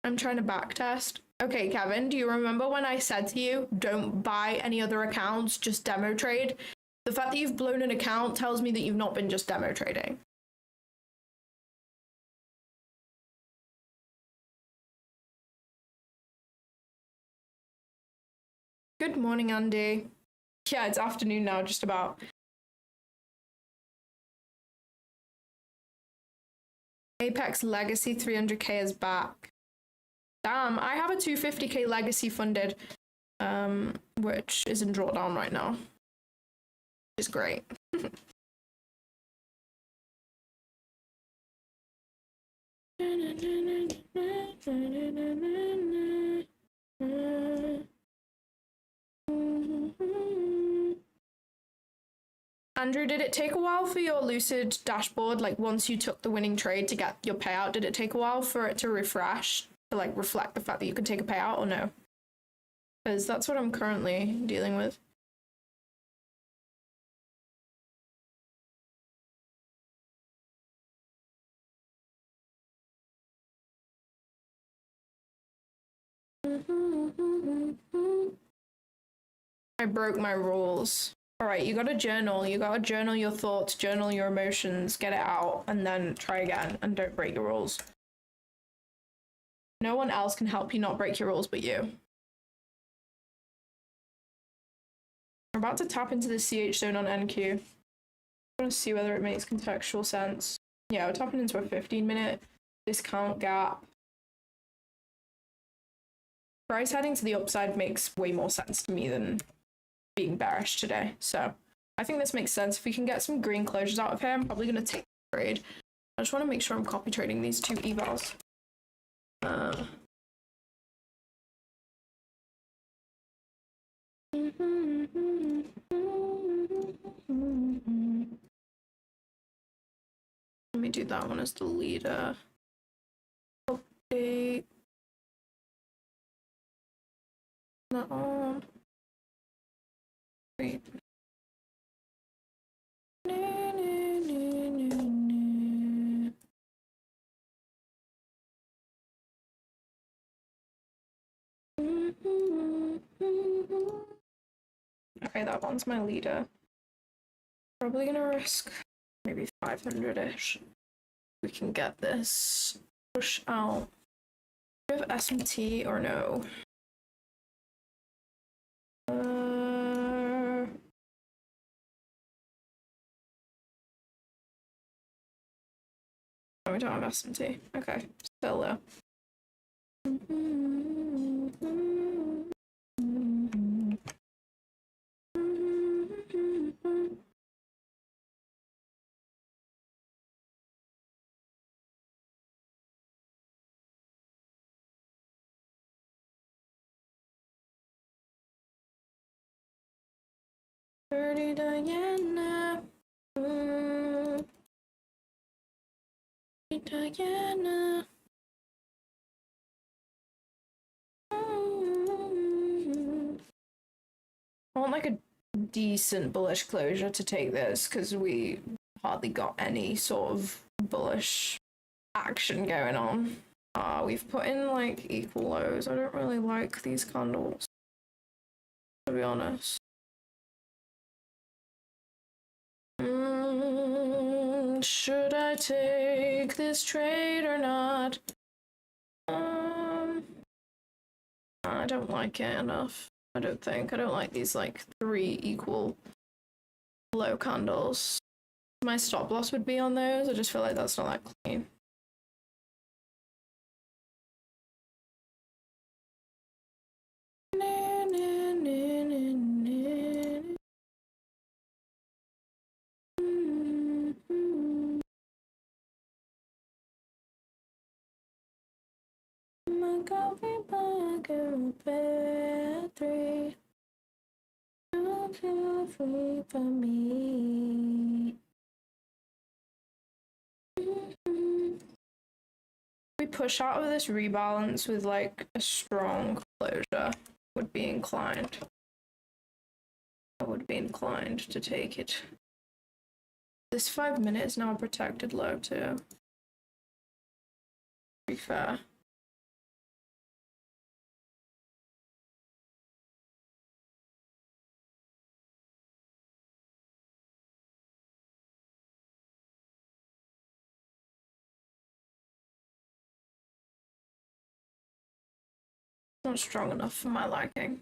I'm trying to backtest. Okay, Kevin, do you remember when I said to you, don't buy any other accounts, just demo trade? The fact that you've blown an account tells me that you've not been just demo trading. Good morning, Andy. Yeah, it's afternoon now, just about. Apex Legacy 300k is back. Damn, I have a 250k Legacy funded, which is in drawdown right now. It's great. Andrew, did it take a while for your Lucid dashboard? Like once you took the winning trade to get your payout, did it take a while for it to refresh to like reflect the fact that you could take a payout or no? Because that's what I'm currently dealing with. I broke my rules. All right, you gotta journal. You gotta journal your thoughts, journal your emotions, get it out, and then try again, and don't break your rules. No one else can help you not break your rules but you. We're about to tap into the CH zone on NQ. I want to see whether it makes contextual sense. Yeah, we're tapping into a 15-minute discount gap. Price heading to the upside makes way more sense to me than being bearish today. So I think this makes sense. If we can get some green closures out of here, I'm probably going to take the trade. I just want to make sure I'm copy trading these two evals. Let me do that one as the leader. Update. Not on. Wait. Okay, that one's my leader. Probably gonna risk maybe 500-ish. We can get this. Push out. Do we have SMT or no? Oh, we don't have SMT. Okay, still low. Dirty Diana. Diana. I want like a decent bullish closure to take this because we hardly got any sort of bullish action going on. We've put in like equal lows. I don't really like these candles, to be honest. Should I take this trade or not? I don't like it enough. I don't think. I don't like these like 3 equal low candles. My stop loss would be on those. I just feel like that's not that clean. Free for me. We push out of this rebalance with like a strong closure. Would be inclined. I would be inclined to take it. This 5 minutes is now a protected low too. To be fair. Not strong enough for my liking.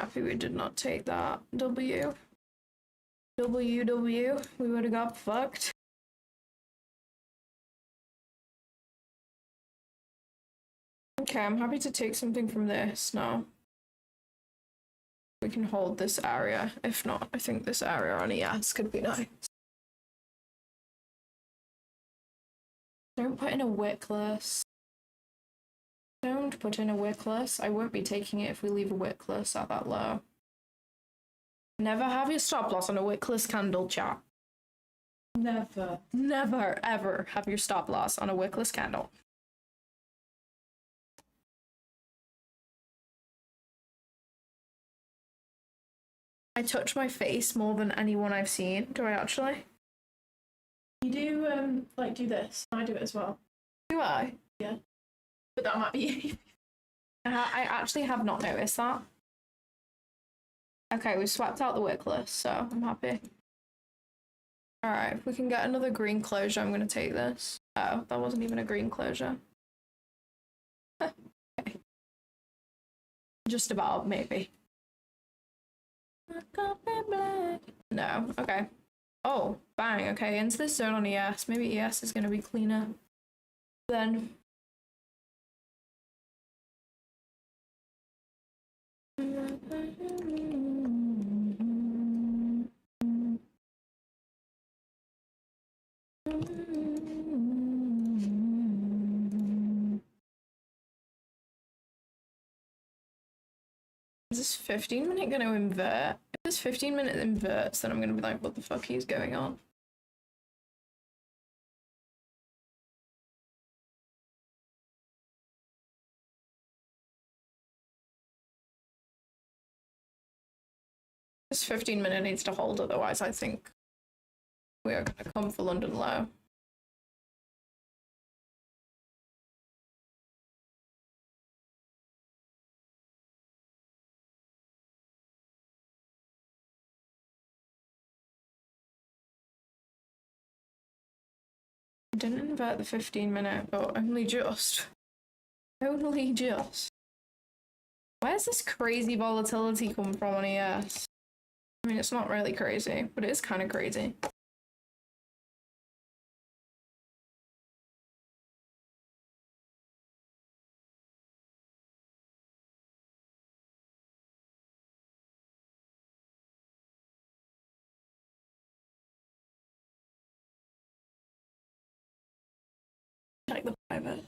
happy we did not take that. W. We would have got fucked. Okay, I'm happy to take something from this now. We can hold this area. If not, I think this area on ES could be nice. Don't put in a wickless. Don't put in a wickless. I won't be taking it if we leave a wickless at that low. Never have your stop loss on a wickless candle, chat. Never. Never, ever have your stop loss on a wickless candle. I touch my face more than anyone I've seen. Do I actually? You do, like, do this. I do it as well. Do I? Yeah. But that might be you. I actually have not noticed that. Okay, we swapped out the wickless, so I'm happy. Alright, if we can get another green closure, I'm going to take this. Oh, that wasn't even a green closure. Okay. Just about, maybe. No, okay. Oh, bang, okay, into this zone on ES. Maybe ES is going to be cleaner then. Is this 15-minute going to invert? If this 15-minute inverts, then I'm going to be like, what the fuck is going on? This 15-minute needs to hold, otherwise I think we are going to come for London low. I didn't invert the 15-minute, but only just. Only just. Where's this crazy volatility come from on ES? I mean, it's not really crazy, but it is kind of crazy. Like the private.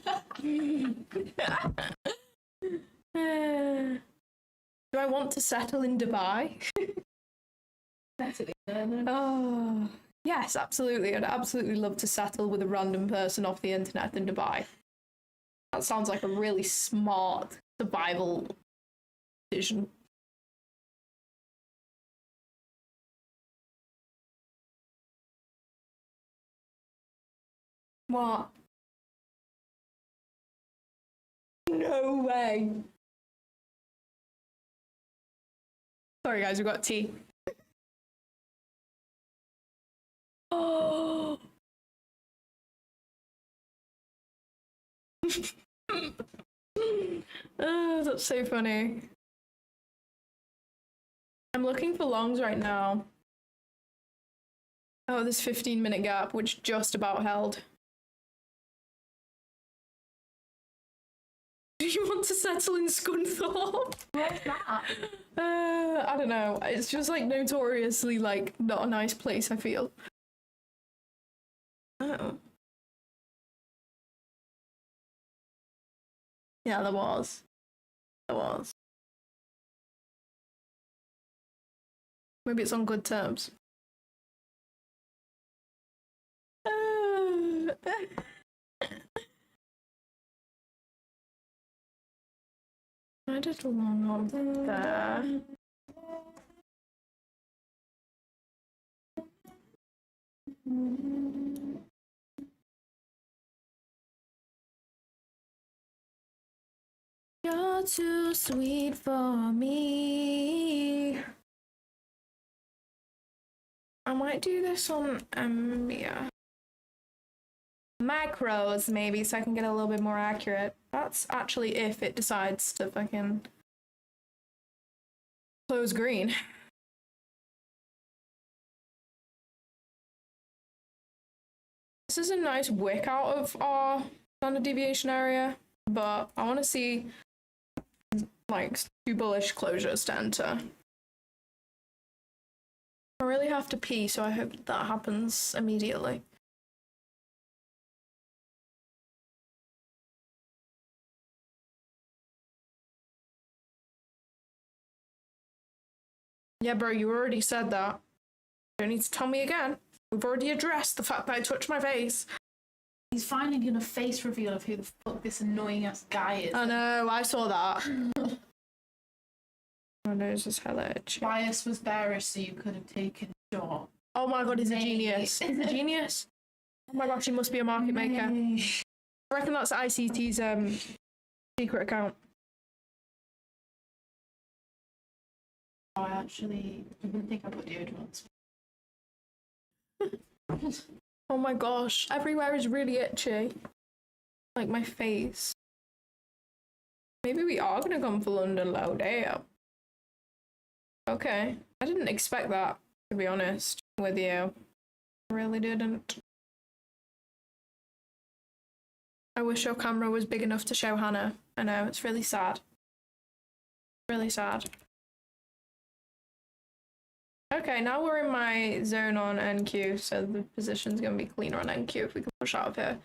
Do I want to settle in Dubai? Oh, yes, absolutely. I'd absolutely love to settle with a random person off the internet in Dubai. That sounds like a really smart survival decision. What? No way. Sorry, guys, we've got tea. Oh. Oh, that's so funny. I'm looking for longs right now. Oh, this 15-minute gap, which just about held. Do you want to settle in Scunthorpe? Where's that? I don't know. It's just like notoriously like not a nice place, I feel. Oh. Yeah, there was. There was. Maybe it's on good terms. I did a long up there. You're too sweet for me. I might do this on yeah. Macros maybe, so I can get a little bit more accurate. That's actually if it decides to fucking Close green. This is a nice wick out of our standard deviation area, but I want to see like 2 bullish closures to enter. I really have to pee, so I hope that happens immediately. Yeah, bro, you already said that. You don't need to tell me again. We've already addressed the fact that I touched my face. He's finally doing a face reveal of who the fuck this annoying ass guy is. I know, I saw that. My nose is hella itchy. Bias was bearish, so you could have taken short. Oh my god, he's a genius. He's a genius. Oh my gosh, he must be a market maker. I reckon that's ICT's secret account. Oh, I actually didn't think I put deodorant. Oh my gosh, everywhere is really itchy. Like my face. Maybe we are gonna come for London low, damn. Okay, I didn't expect that, to be honest with you. I really didn't. I wish your camera was big enough to show Hannah. I know, it's really sad. Really sad. Okay, now we're in my zone on NQ, so the position's going to be cleaner on NQ if we can push out of here.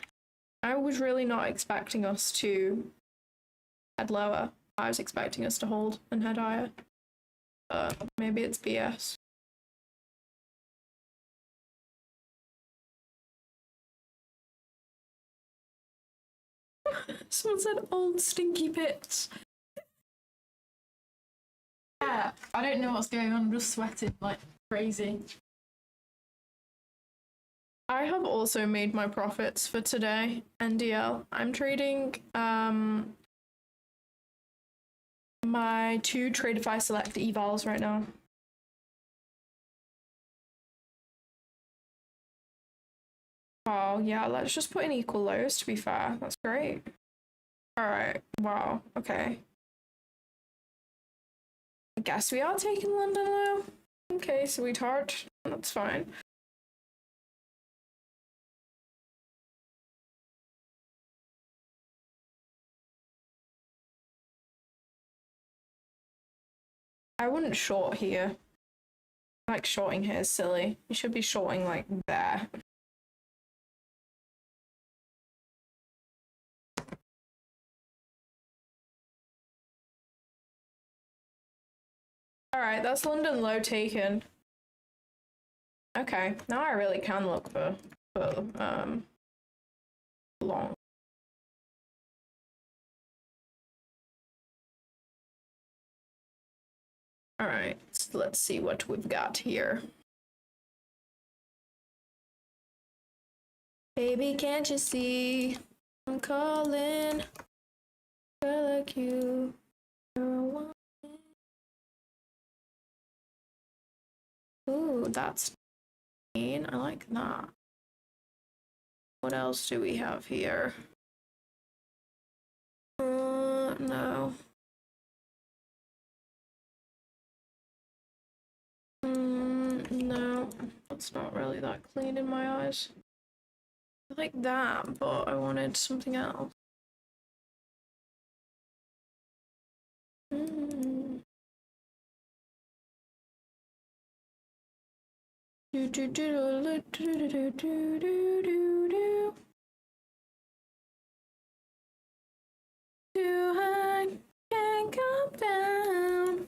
I was really not expecting us to head lower. I was expecting us to hold and head higher. But maybe it's BS. Someone said old stinky pits. Yeah, I don't know what's going on. I'm just sweating like crazy. I have also made my profits for today, NDL. I'm trading my 2 Tradeify Select evals right now. Oh yeah, let's just put in equal lows, to be fair. That's great. Alright, wow, okay. I guess we are taking London low. Okay, sweetheart. That's fine. I wouldn't short here. Like, shorting here is silly. You should be shorting, like, there. Alright, that's London low taken. Okay, now I really can look for long. Alright, so let's see what we've got here. Baby, can't you see? I'm calling. Like you. Ooh, that's mean. I like that. What else do we have here? No. No, that's not really that clean in my eyes. I like that, but I wanted something else. Do do do do do do do do do. Too high, can't come down.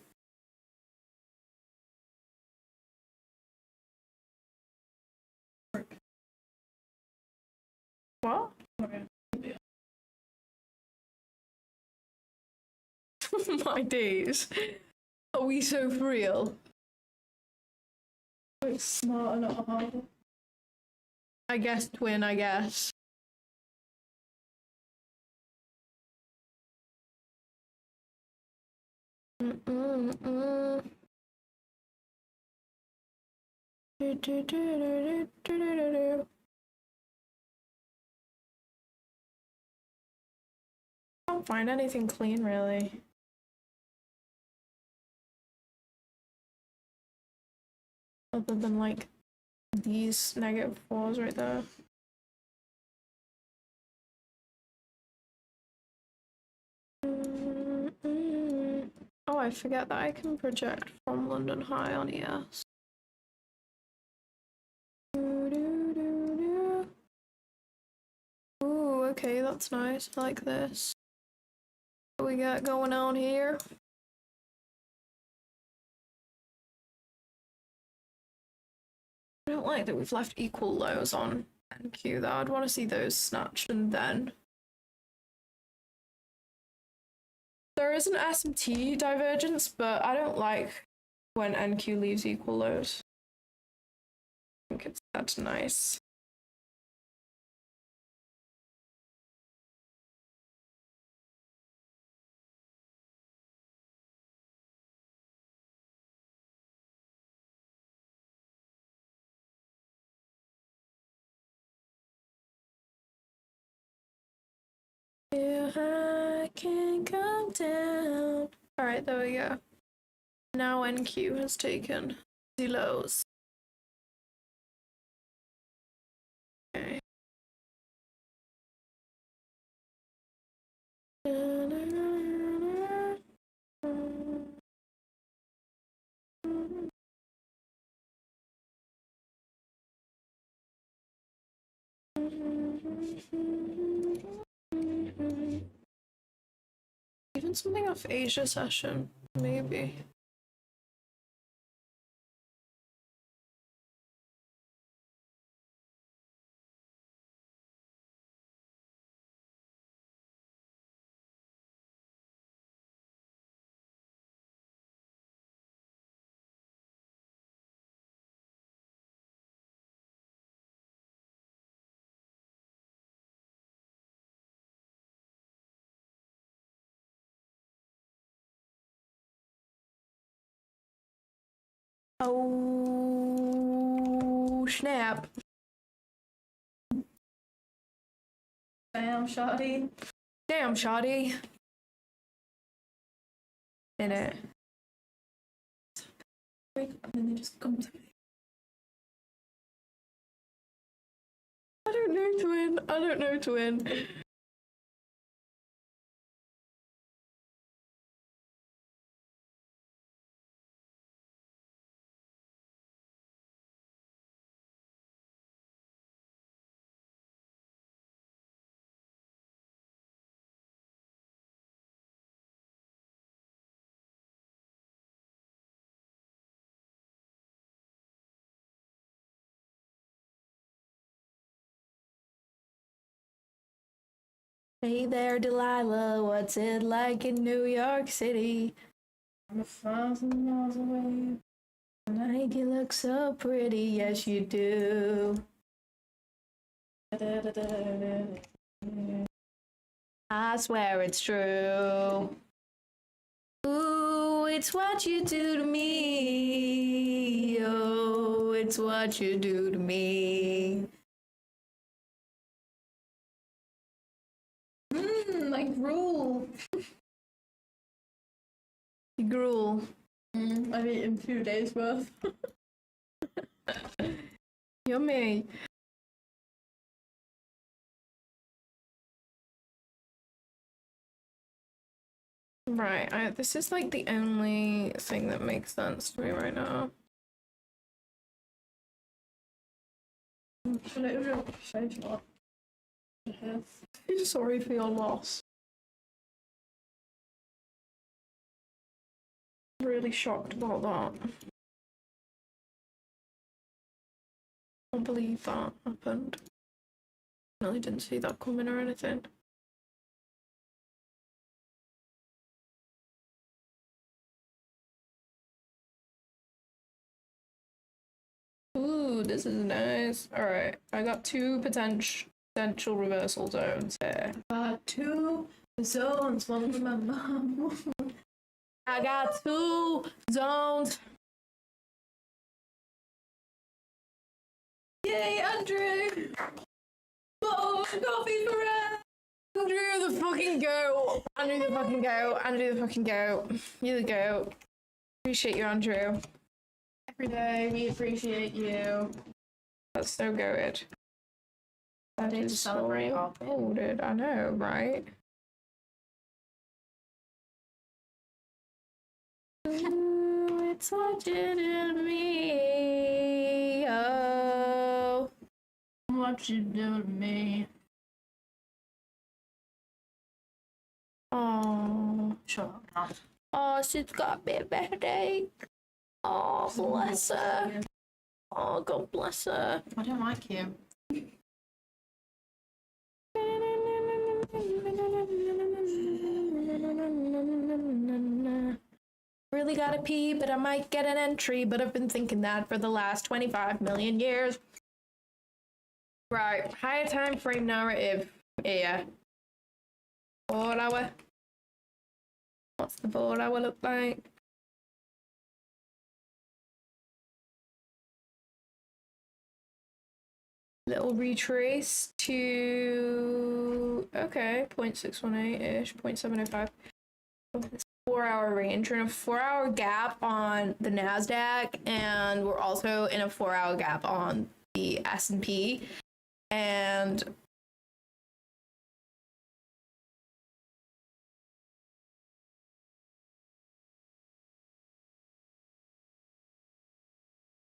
What? Okay. My days. Are we so real? It's smarter, not harder. I guess twin, I guess. Can't find anything clean really. other than like these -4s right there. Oh, I forget that I can project from London High on ES. Ooh, okay, that's nice. I like this. What we got going on here? I don't like that we've left equal lows on NQ though. I'd want to see those snatched and then. There is an S&T divergence, but I don't like when NQ leaves equal lows. I think it's that nice. Yeah, I can come down. Alright, there we go. Now NQ has taken the lows. Okay. Even something off Asia session, maybe. Oh, snap. Damn, shawty. Damn, shoddy. In it. And then they just come to me. I don't know to win. I don't know to win. Hey there, Delilah. What's it like in New York City? I'm 1,000 miles away. Like you look so pretty. Yes, you do. I swear it's true. Ooh, it's what you do to me. Oh, it's what you do to me. Like gruel. Gruel. I've eaten 2 days worth. Yummy. Right, this is like the only thing that makes sense to me right now. I'm sorry for your loss. Really shocked about that. I can't believe that happened. Really didn't see that coming or anything. Ooh, this is nice. Alright, I got 2 potential reversal zones here. Got 2 zones, one with my mom. I got 2 zones. Yay, Andrew! Oh, coffee for us! Andrew the fucking go. Andrew the fucking go. Andrew the fucking go. You the go. Appreciate you, Andrew. every day. We appreciate you. That's so good. That Day to is celebrate so our goated. I know, right? Ooh, it's what you did to me. Oh. What you do to me. Oh. Shut up now. Oh, she's got a bit of a headache. Oh, bless her. Oh, God bless her. I don't like you. Really gotta pee, but I might get an entry, but I've been thinking that for the last 25 million years. Right, higher time frame narrative here. 4 hour. What's the 4 hour look like? Little retrace to, okay, 0.618-ish, 0.705. 4 hour range. We're in a 4 hour gap on the NASDAQ, and we're also in a 4 hour gap on the S&P. And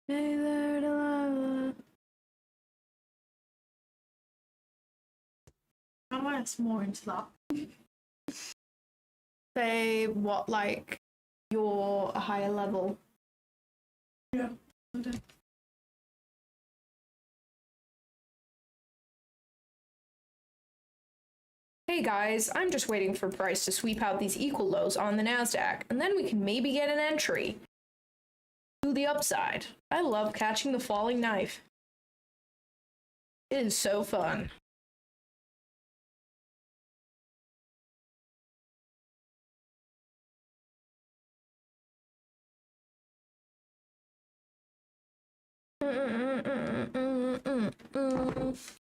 hey there, Delilah. How do I ask more into that? Say what, like, you're a higher level. Yeah. Okay. Hey guys, I'm just waiting for price to sweep out these equal lows on the NASDAQ, and then we can maybe get an entry to the upside. I love catching the falling knife. It is so fun.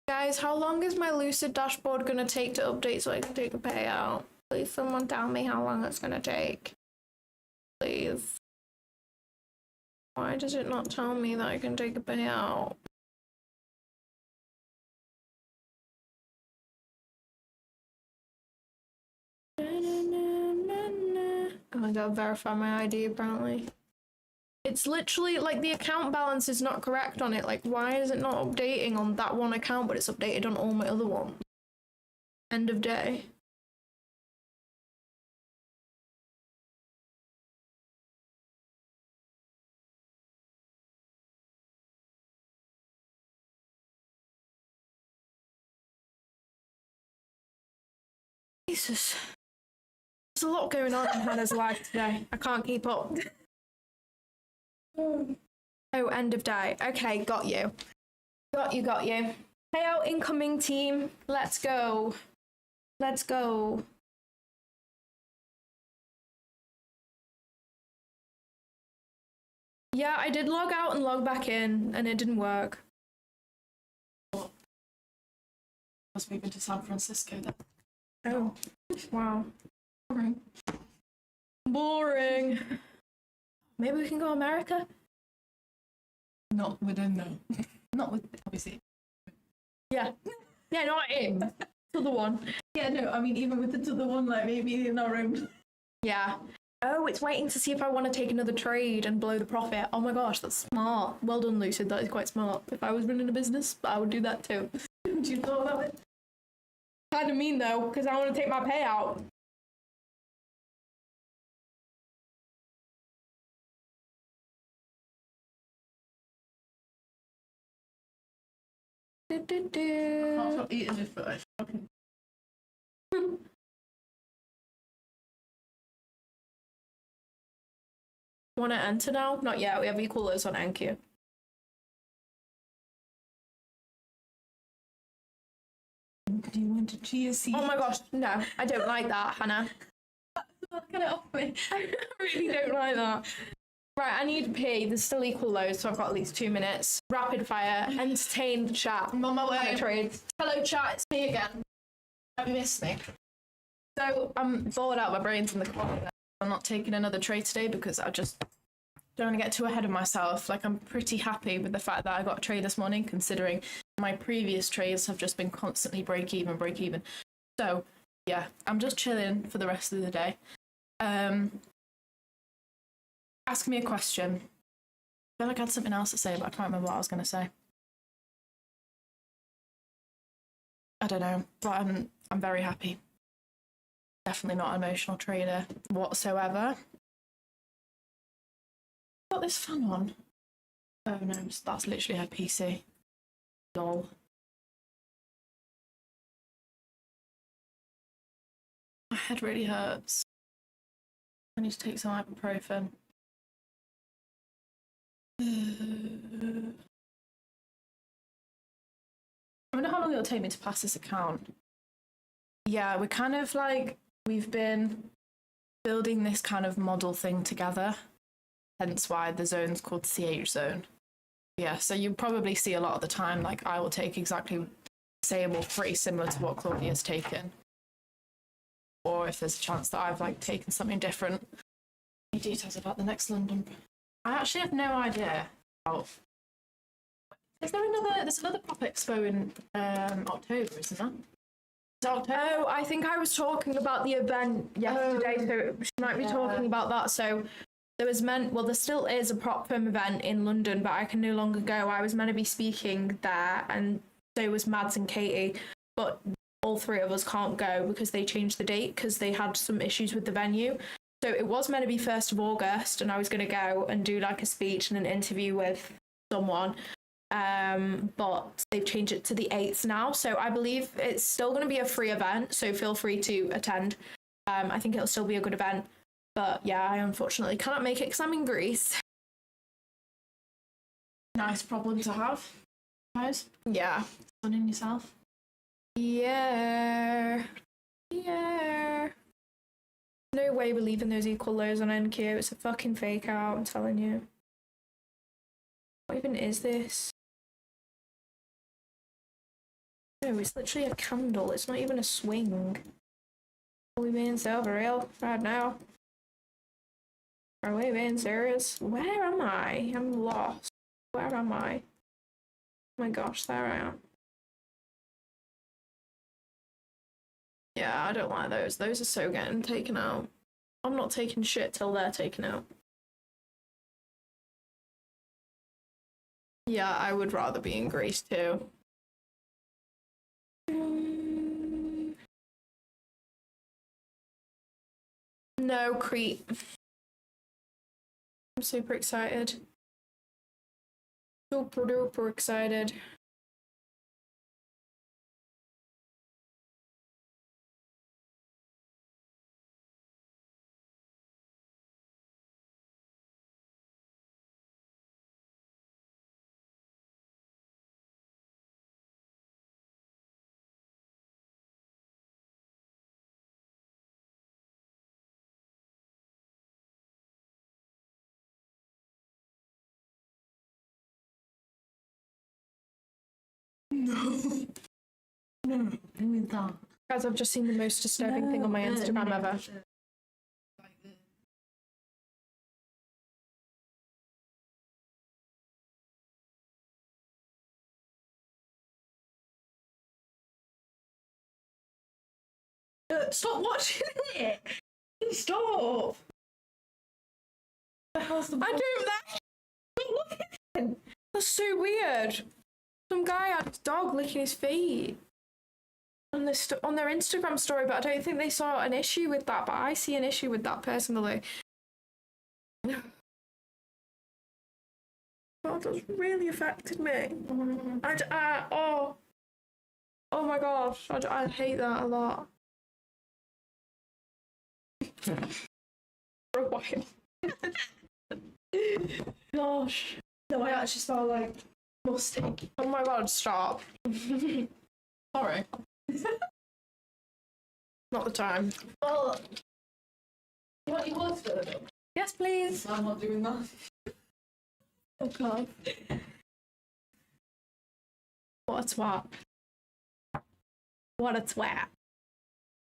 Guys, how long is my Lucid dashboard gonna take to update so I can take a payout? Please someone tell me how long it's gonna take. Please. Why does it not tell me that I can take a payout? Oh, I gotta verify my ID apparently. It's literally like the account balance is not correct on it. Like, why is it not updating on that one account, but it's updated on all my other ones? End of day. Jesus. There's a lot going on in Hannah's life today. I can't keep up. Oh, end of day. Okay, got you. Got you. Payout incoming team. Let's go. Let's go. Yeah, I did log out and log back in, and it didn't work. Must move into San Francisco then. Oh, wow. Boring. Boring. Maybe we can go America? Not within the. Not with, obviously. Yeah. Yeah, not him. The other one. Yeah, no, I mean, even with the other one, like, maybe in our own. Yeah. Oh, it's waiting to see if I want to take another trade and blow the profit. Oh my gosh, that's smart. Well done, Lucid. That is quite smart. If I was running a business, I would do that too. Do you know about it? Kind of mean though, because I want to take my payout. I can't stop eating this, but I fucking. Want to enter now? Not yet. We have equal lows on NQ. Do you want to chia seed? Oh my gosh, no, I don't like that, Hannah. Get it off me. I really don't like that. Right, I need to pee. There's still equal lows, so I've got at least 2 minutes. Rapid fire, entertain the chat. I'm on my way. Hannah Trades. Hello, chat. It's me again. Have you missed me? So I'm bored out. My brain's in the corner. I'm not taking another trade today because I just don't want to get too ahead of myself. Like, I'm pretty happy with the fact that I got a trade this morning, considering my previous trades have just been constantly break even. So, yeah, I'm just chilling for the rest of the day. Ask me a question. I feel like I had something else to say, but I can't remember what I was going to say. I don't know, but I'm very happy. Definitely not an emotional trader whatsoever. Got this fan on. Oh no, that's literally her PC. Lol. My head really hurts. I need to take some ibuprofen. I wonder how long it'll take me to pass this account. Yeah, we're kind of like, we've been building this kind of model thing together. Hence why the zone's called CH zone. Yeah, so you probably see a lot of the time, like, I will take exactly the same or pretty similar to what Claudia's taken. Or if there's a chance that I've, like, taken something different. Any details about the next London? I actually have no idea about... There's another pop expo in October, isn't there? Oh, I think I was talking about the event yesterday, so she might be talking about that. So there still is a prop firm event in London, but I can no longer go. I was meant to be speaking there, and so was Mads and Katie, but all three of us can't go because they changed the date because they had some issues with the venue. So it was meant to be 1st of August, and I was going to go and do like a speech and an interview with someone. But they've changed it to the 8th now, so I believe it's still going to be a free event, so feel free to attend. I think it'll still be a good event, but yeah, I unfortunately cannot make it because I'm in Greece. Nice problem to have, guys. Yeah. Sunning yourself. Yeah. No way we're leaving those equal lows on NQ. It's a fucking fake out, I'm telling you. What even is this? No, it's literally a candle. It's not even a swing. Are we being so for real right now? Are we being serious? Where am I? I'm lost. Where am I? Oh my gosh, there I am. Yeah, I don't like those. Those are so getting taken out. I'm not taking shit till they're taken out. Yeah, I would rather be in Greece too. No, Crete. I'm super excited. Super duper excited. No, who is that? Guys, I've just seen the most disturbing thing on my Instagram ever. Stop watching it! Stop! The hell's the I don't know. That's so weird. Some guy had his dog licking his feet on this on their Instagram story, but I don't think they saw an issue with that. But I see an issue with that personally. God, that's really affected me. Oh my gosh, I hate that a lot. For a while. Gosh. No, I actually smell like musty. Oh my god, stop. Sorry. Not the time. Well, you want your water filled up? Yes, please. I'm not doing that. Oh god. What a twat. What a twat.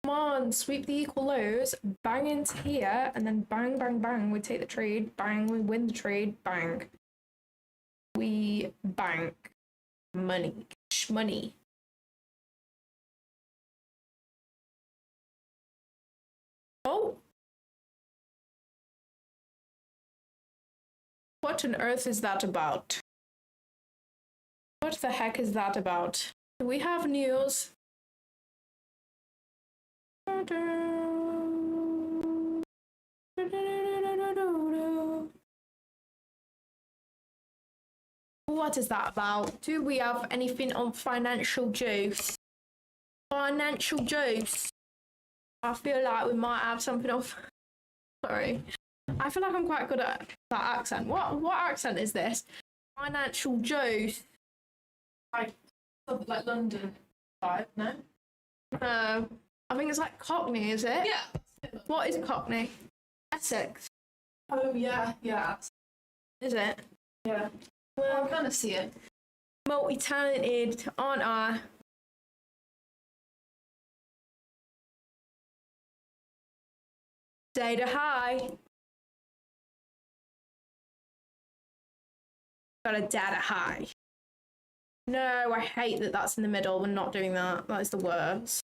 Come on, sweep the equal lows, bang into here, and then bang, bang, bang. We take the trade, bang, we win the trade, bang. We bank money, cash money. Oh. What on earth is that about? What the heck is that about? Do we have news? What is that about? Do we have anything on financial juice? Financial juice. I feel like we might have something off. Sorry. I feel like I'm quite good at that accent. What accent is this? Financial juice. Like London vibe, no? No. I think it's like Cockney, is it? Yeah. What is Cockney? Essex. Oh yeah, yeah. Is it? Yeah. Well, I kind of see it. multi-talented, aren't I? Data high. Got a data high. No, I hate that that's in the middle. We're not doing that. That is the worst.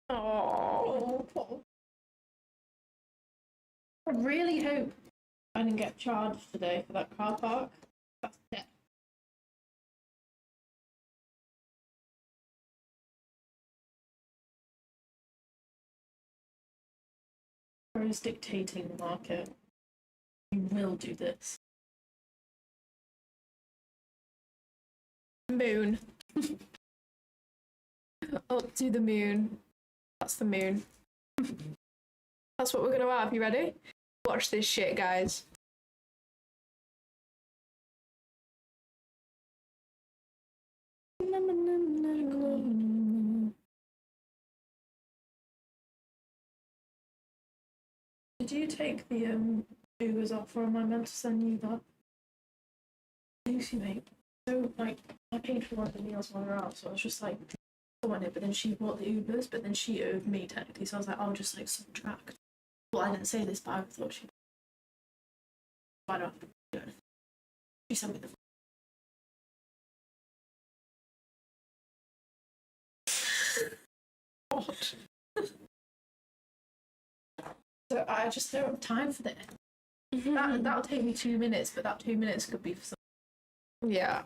Oh. I really hope I didn't get charged today for that car park. That's it. Is dictating the market. You will do this. Moon. Up to the moon. That's the moon. That's what we're gonna have. You ready? Watch this shit, guys. Did you take the Ubers off, or am I meant to send you that? Lucy, mate. So like, I paid for one of the meals while we were out, so I was just like, I want it, but then she bought the Ubers, but then she owed me technically, so I was like, I'll just like subtract. Well, I didn't say this, but I thought she. I don't do anything. She sent me the. What? So I just don't have time for that. That'll take me 2 minutes, but that 2 minutes could be for something. Yeah.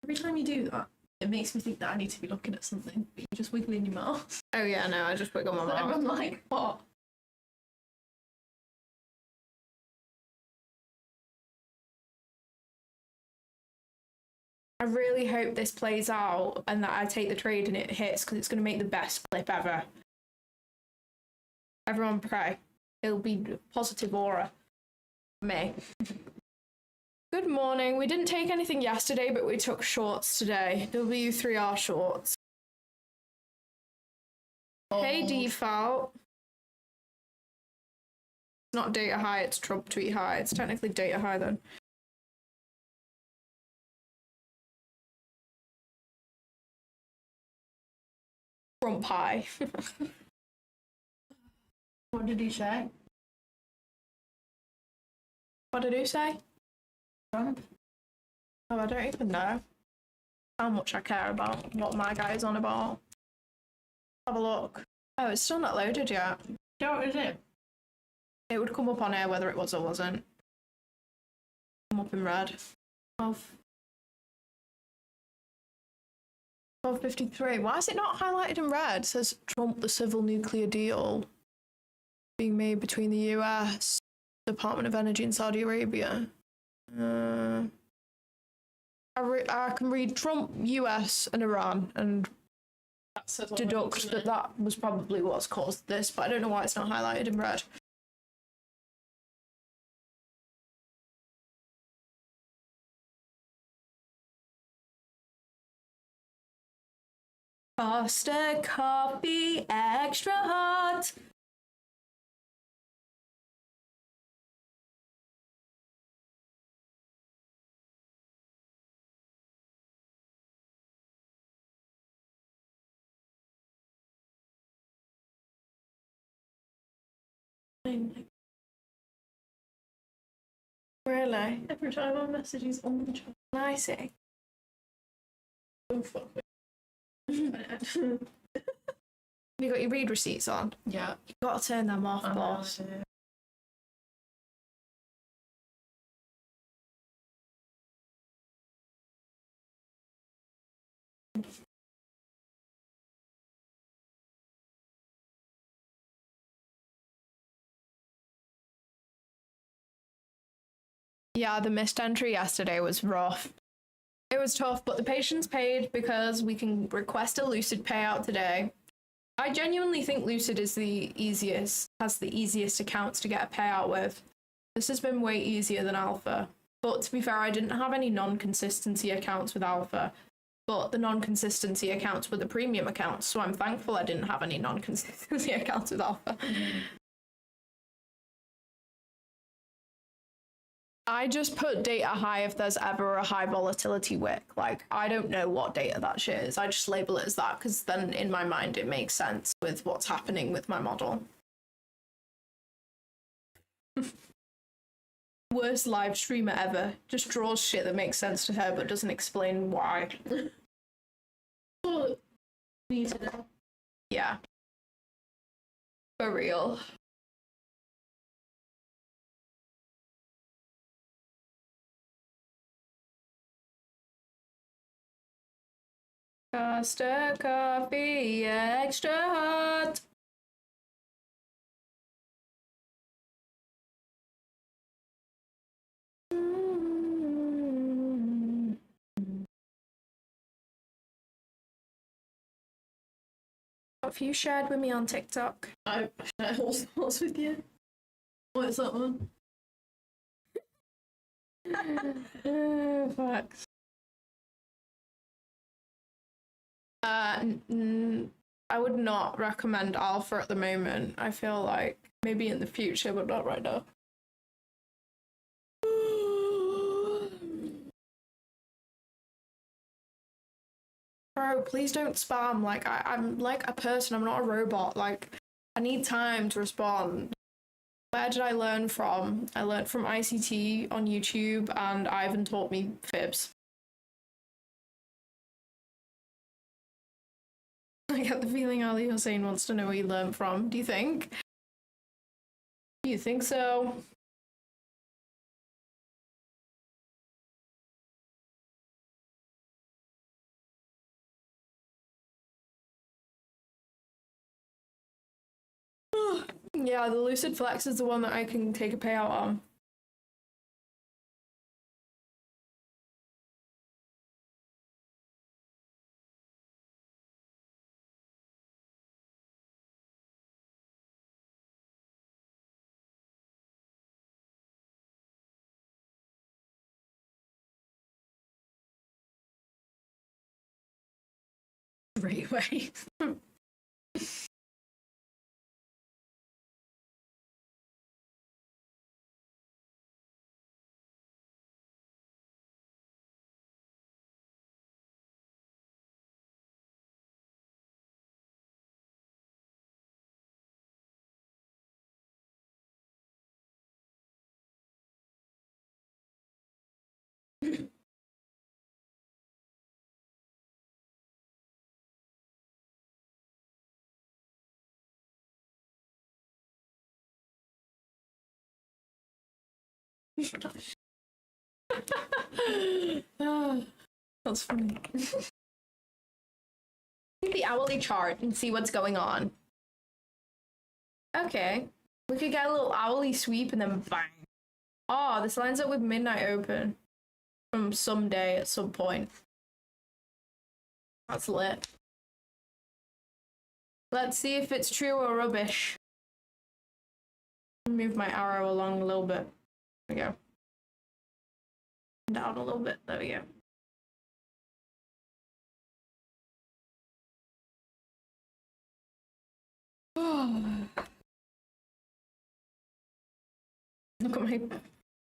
Every time you do that, it makes me think that I need to be looking at something, but you're just wiggling your mouth. Oh yeah, no, I just wiggle my So mouth. I'm like, what? I really hope this plays out and that I take the trade and it hits because it's going to make the best flip ever. Everyone pray. It'll be positive aura. Me. Good morning. We didn't take anything yesterday, but we took shorts today. W3R shorts. Oh. Hey, default. It's not data high, it's Trump tweet high. It's technically data high then. Trump high. What did he say? What did he say? Trump? Oh, I don't even know how much I care about what my guy is on about. Have a look. Oh, it's still not loaded yet. Yeah, what is it? It would come up on air whether it was or wasn't. Come up in red. 12:53. Why is it not highlighted in red? It says Trump, the civil nuclear deal being made between the US, Department of Energy, and Saudi Arabia. I can read Trump, US, and Iran and deduct that that was probably what's caused this, but I don't know why it's not highlighted in red. Costa coffee extra hot. time. Really? Every time I message, he's on the chat. I see. Oh, fuck me. Have you got your read receipts on? Yeah. You've got to turn them off, boss. Yeah, the missed entry yesterday was rough. It was tough, but the patients paid because we can request a Lucid payout today. I genuinely think Lucid is has the easiest accounts to get a payout with. This has been way easier than Alpha. But to be fair, I didn't have any non-consistency accounts with Alpha. But the non-consistency accounts were the premium accounts, so I'm thankful I didn't have any non-consistency accounts with Alpha. I just put data high if there's ever a high volatility wick. Like, I don't know what data that shit is. I just label it as that because then in my mind it makes sense with what's happening with my model. Worst live streamer ever. Just draws shit that makes sense to her but doesn't explain why. Well, me to know. Yeah. For real. Costa coffee extra hot. What have you shared with me on TikTok? I share all sorts with you. What's that one? Fuck. I would not recommend Alpha at the moment. I feel like maybe in the future, but not right now. Bro, please don't spam. Like, I'm like a person, I'm not a robot. Like, I need time to respond. Where did I learn from? I learned from ICT on YouTube, and Ivan taught me fibs. I get the feeling Ali Hussein wants to know where you learned from. Do you think? Do you think so? Yeah, the Lucid Flex is the one that I can take a payout on. Great way. That's funny. The hourly chart and see what's going on. Okay. We could get a little hourly sweep and then bang. Oh, this lines up with midnight open from some day at some point. That's lit. Let's see if it's true or rubbish. Move my arrow along a little bit. There we go. Down a little bit. There we go. Look at my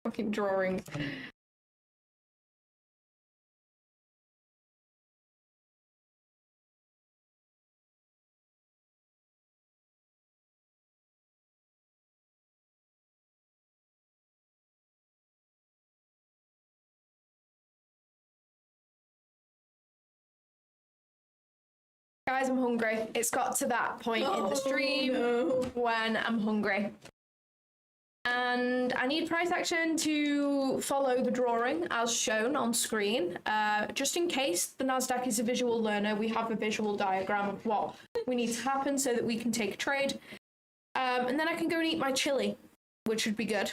fucking drawings. Guys, I'm hungry. It's got to that point in the stream when I'm hungry. And I need price action to follow the drawing as shown on screen. Just in case the NASDAQ is a visual learner, we have a visual diagram of what we need to happen so that we can take a trade. And then I can go and eat my chili, which would be good.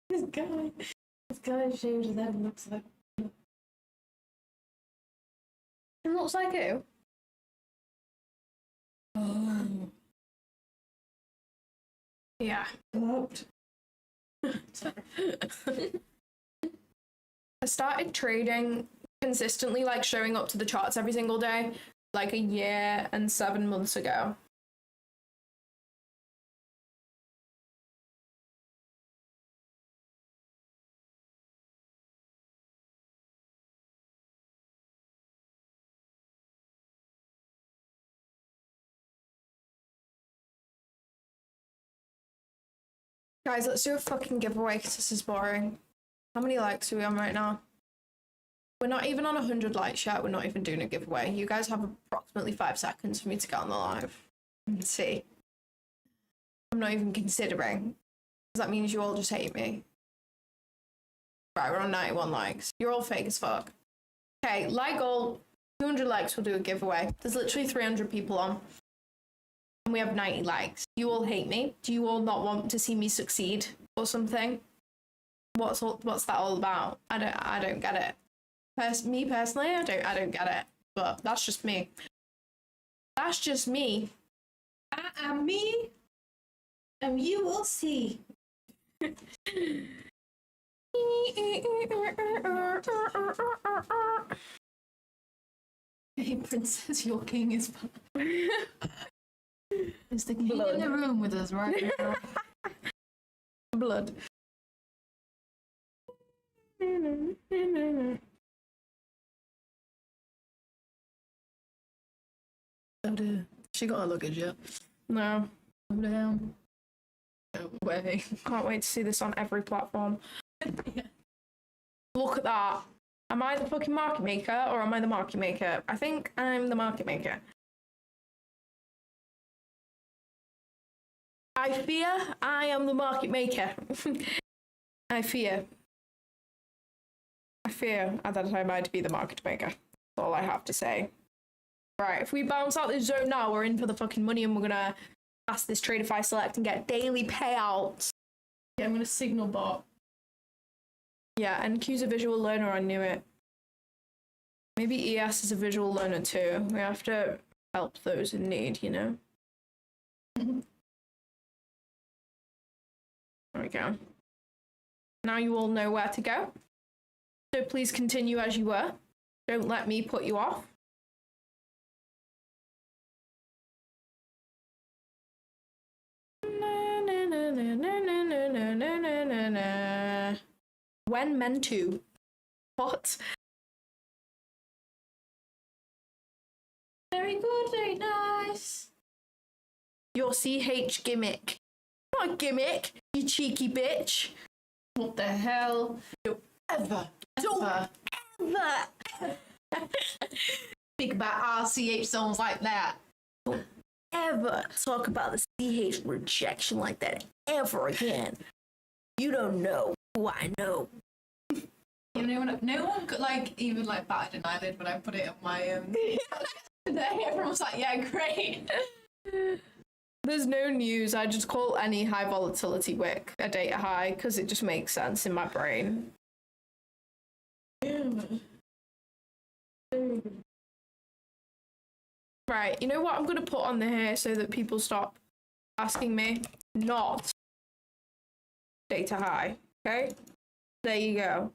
This guy shaved his head and looks like. It looks like who? Oh. Yeah. I started trading consistently, like showing up to the charts every single day, like a year and 7 months ago. Guys, let's do a fucking giveaway because this is boring. How many likes are we on right now? We're not even on 100 likes yet. We're not even doing a giveaway. You guys have approximately 5 seconds for me to get on the live. Let's see. I'm not even considering. Because that means you all just hate me. Right, we're on 91 likes. You're all fake as fuck. Okay, like goal, 200 likes, we'll do a giveaway. There's literally 300 people on. And we have 90 likes. You all hate me? Do you all not want to see me succeed or something? What's that all about? I don't get it. Me personally, I don't get it. But that's just me. That's just me. I am me. And you will see. Hey, princess, your king is. Is the king in the room with us right now? Blood. Oh dear. She got her luggage yet? No. Calm down. No way. Can't wait to see this on every platform. Yeah. Look at that. Am I the fucking market maker or am I the market maker? I think I'm the market maker. I fear I am the market maker. I fear that I might be the market maker. That's all I have to say. Right, if we bounce out this zone now, we're in for the fucking money and we're gonna pass this trade if I select and get daily payouts. Yeah, I'm gonna signal bot. Yeah, NQ's a visual learner, I knew it. Maybe ES is a visual learner too. We have to help those in need, you know? There we go. Now you all know where to go. So please continue as you were. Don't let me put you off. When meant to. What? Very good, very nice. Your CH gimmick. Not a gimmick, you cheeky bitch. What the hell? Don't ever Think about RCH songs like that. Don't ever talk about the CH rejection like that ever again. You don't know who I know. You know, no one could even batted an eyelid when I put it on my today. Everyone was like, "Yeah, great." There's no news. I just call any high volatility wick a data high because it just makes sense in my brain. Right, you know what I'm gonna put on here so that people stop asking me? Not data high. Okay? There you go.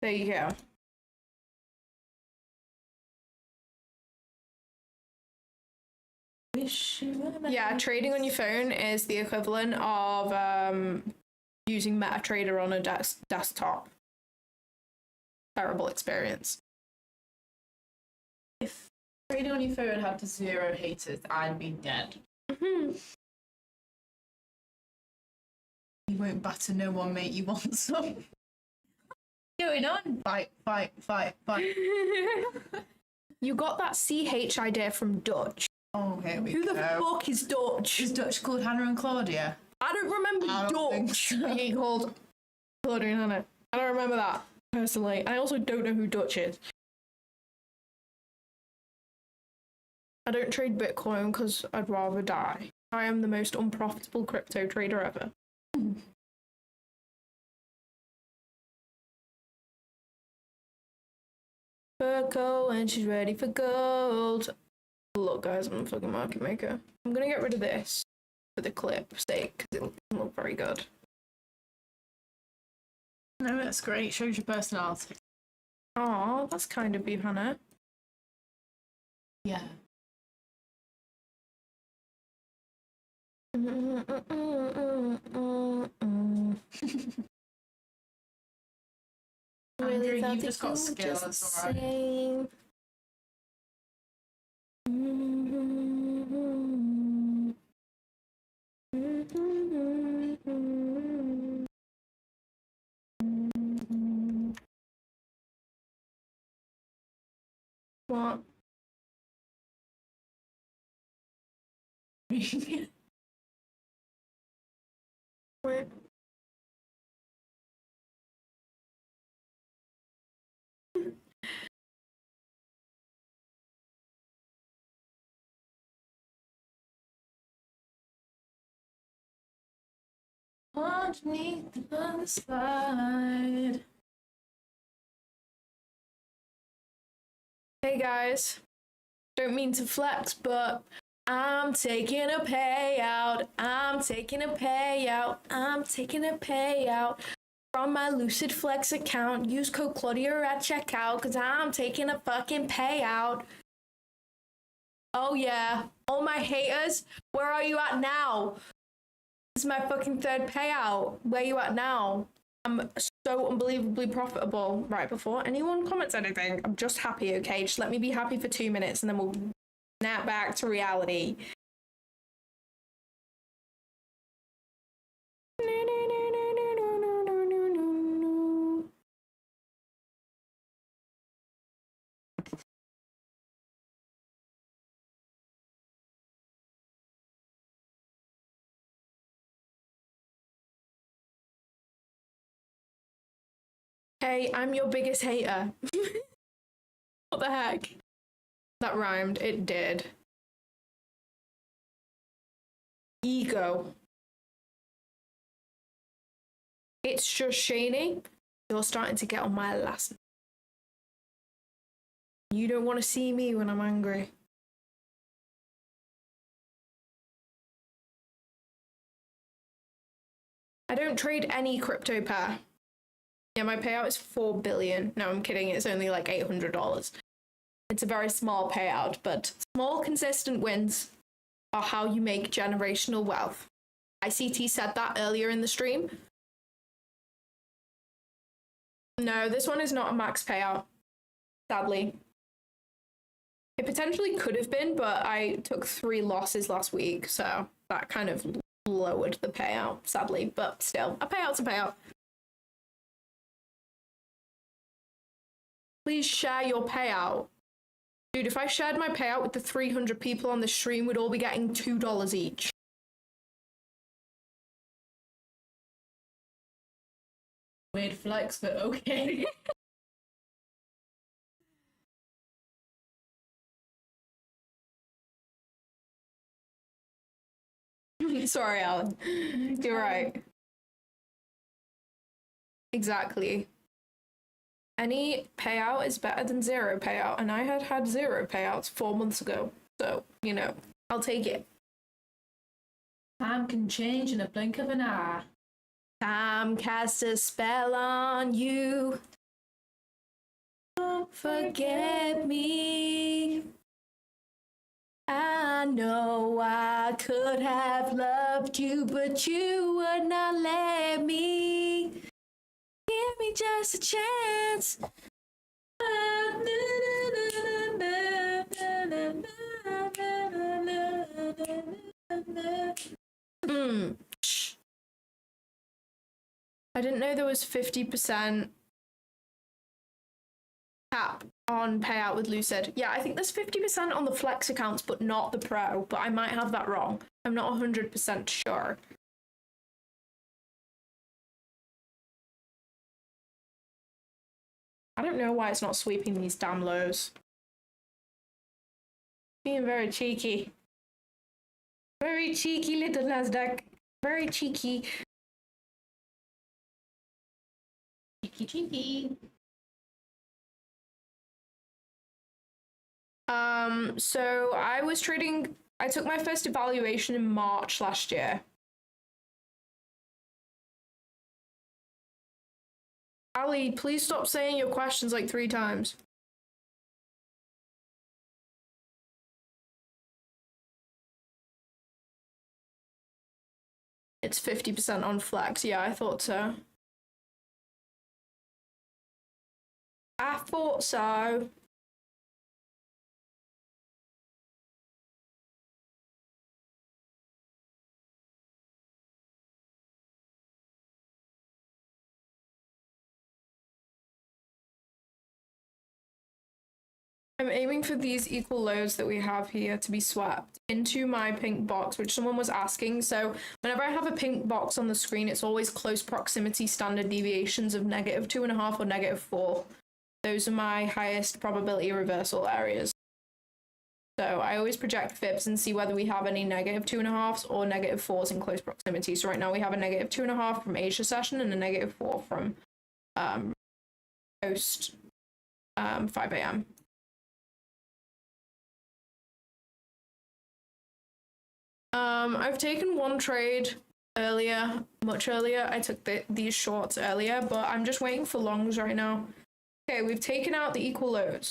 There you go. Yeah, trading on your phone is the equivalent of using MetaTrader on a desktop. terrible experience. If trading on your phone had 0 haters, I'd be dead. Mm-hmm. You won't batter no one, mate. You want some? Going on? Fight. You got that CH idea from Dutch. Oh, here we Who go. the fuck is Dutch? Is Dutch called Hannah and Claudia? I don't remember Dutch being called Claudia and Hannah. I don't remember that, personally. I also don't know who Dutch is. I don't trade Bitcoin because I'd rather die. I am the most unprofitable crypto trader ever. Circle, and she's ready for gold. Look, guys, I'm a fucking market maker. I'm gonna get rid of this for the clip's sake because it doesn't look very good. No, that's great. Shows your personality. Oh, that's kind of you, Hannah. Yeah. Andrew, you've just got skills, that's alright. What? Wait. Underneath the other side. Hey guys, don't mean to flex, but I'm taking a payout. I'm taking a payout. I'm taking a payout from my Lucid Flex account. Use code Claudia at checkout because I'm taking a fucking payout. Oh yeah, all my haters, where are you at now? This is my fucking 3rd payout. Where you at now? I'm so unbelievably profitable. Right, before anyone comments anything, I'm just happy, okay? Just let me be happy for 2 minutes and then we'll snap back to reality. Hey, I'm your biggest hater. What the heck? That rhymed. It did. Ego. It's just Shaney. You're starting to get on my last. You don't want to see me when I'm angry. I don't trade any crypto pair. Yeah, my payout is 4 billion. No, I'm kidding. It's only like $800. It's a very small payout, but small, consistent wins are how you make generational wealth. ICT said that earlier in the stream. No, this one is not a max payout, sadly. It potentially could have been, but I took 3 losses last week, so that kind of lowered the payout, sadly. But still, a payout's a payout. Please share your payout. Dude, if I shared my payout with the 300 people on the stream, we'd all be getting $2 each. Weird flex, but okay. Sorry, Alan. You're right. Exactly. Any payout is better than 0 payout, and I had 0 payouts 4 months ago. So, you know, I'll take it. Time can change in a blink of an eye. Time cast a spell on you. Don't forget me. I know I could have loved you, but you would not let me. Give me just a chance. I didn't know there was 50% cap on payout with Lucid. Yeah, I think there's 50% on the flex accounts, but not the pro. But I might have that wrong. I'm not 100% sure. I don't know why it's not sweeping these damn lows. Being very cheeky. Very cheeky little Nasdaq. Very cheeky. Cheeky, cheeky. So I was trading, I took my first evaluation in March last year. Ali, please stop saying your questions like 3 times. It's 50% on flex. Yeah, I thought so. I thought so. I'm aiming for these equal lows that we have here to be swept into my pink box, which someone was asking. So whenever I have a pink box on the screen, it's always close proximity standard deviations of -2.5 or -4. Those are my highest probability reversal areas. So I always project fibs and see whether we have any -2.5s or -4s in close proximity. So right now we have a -2.5 from Asia session and a -4 from post 5 a.m. I've taken one trade earlier, much earlier. I took these shorts earlier, but I'm just waiting for longs right now. Okay, we've taken out the equal lows.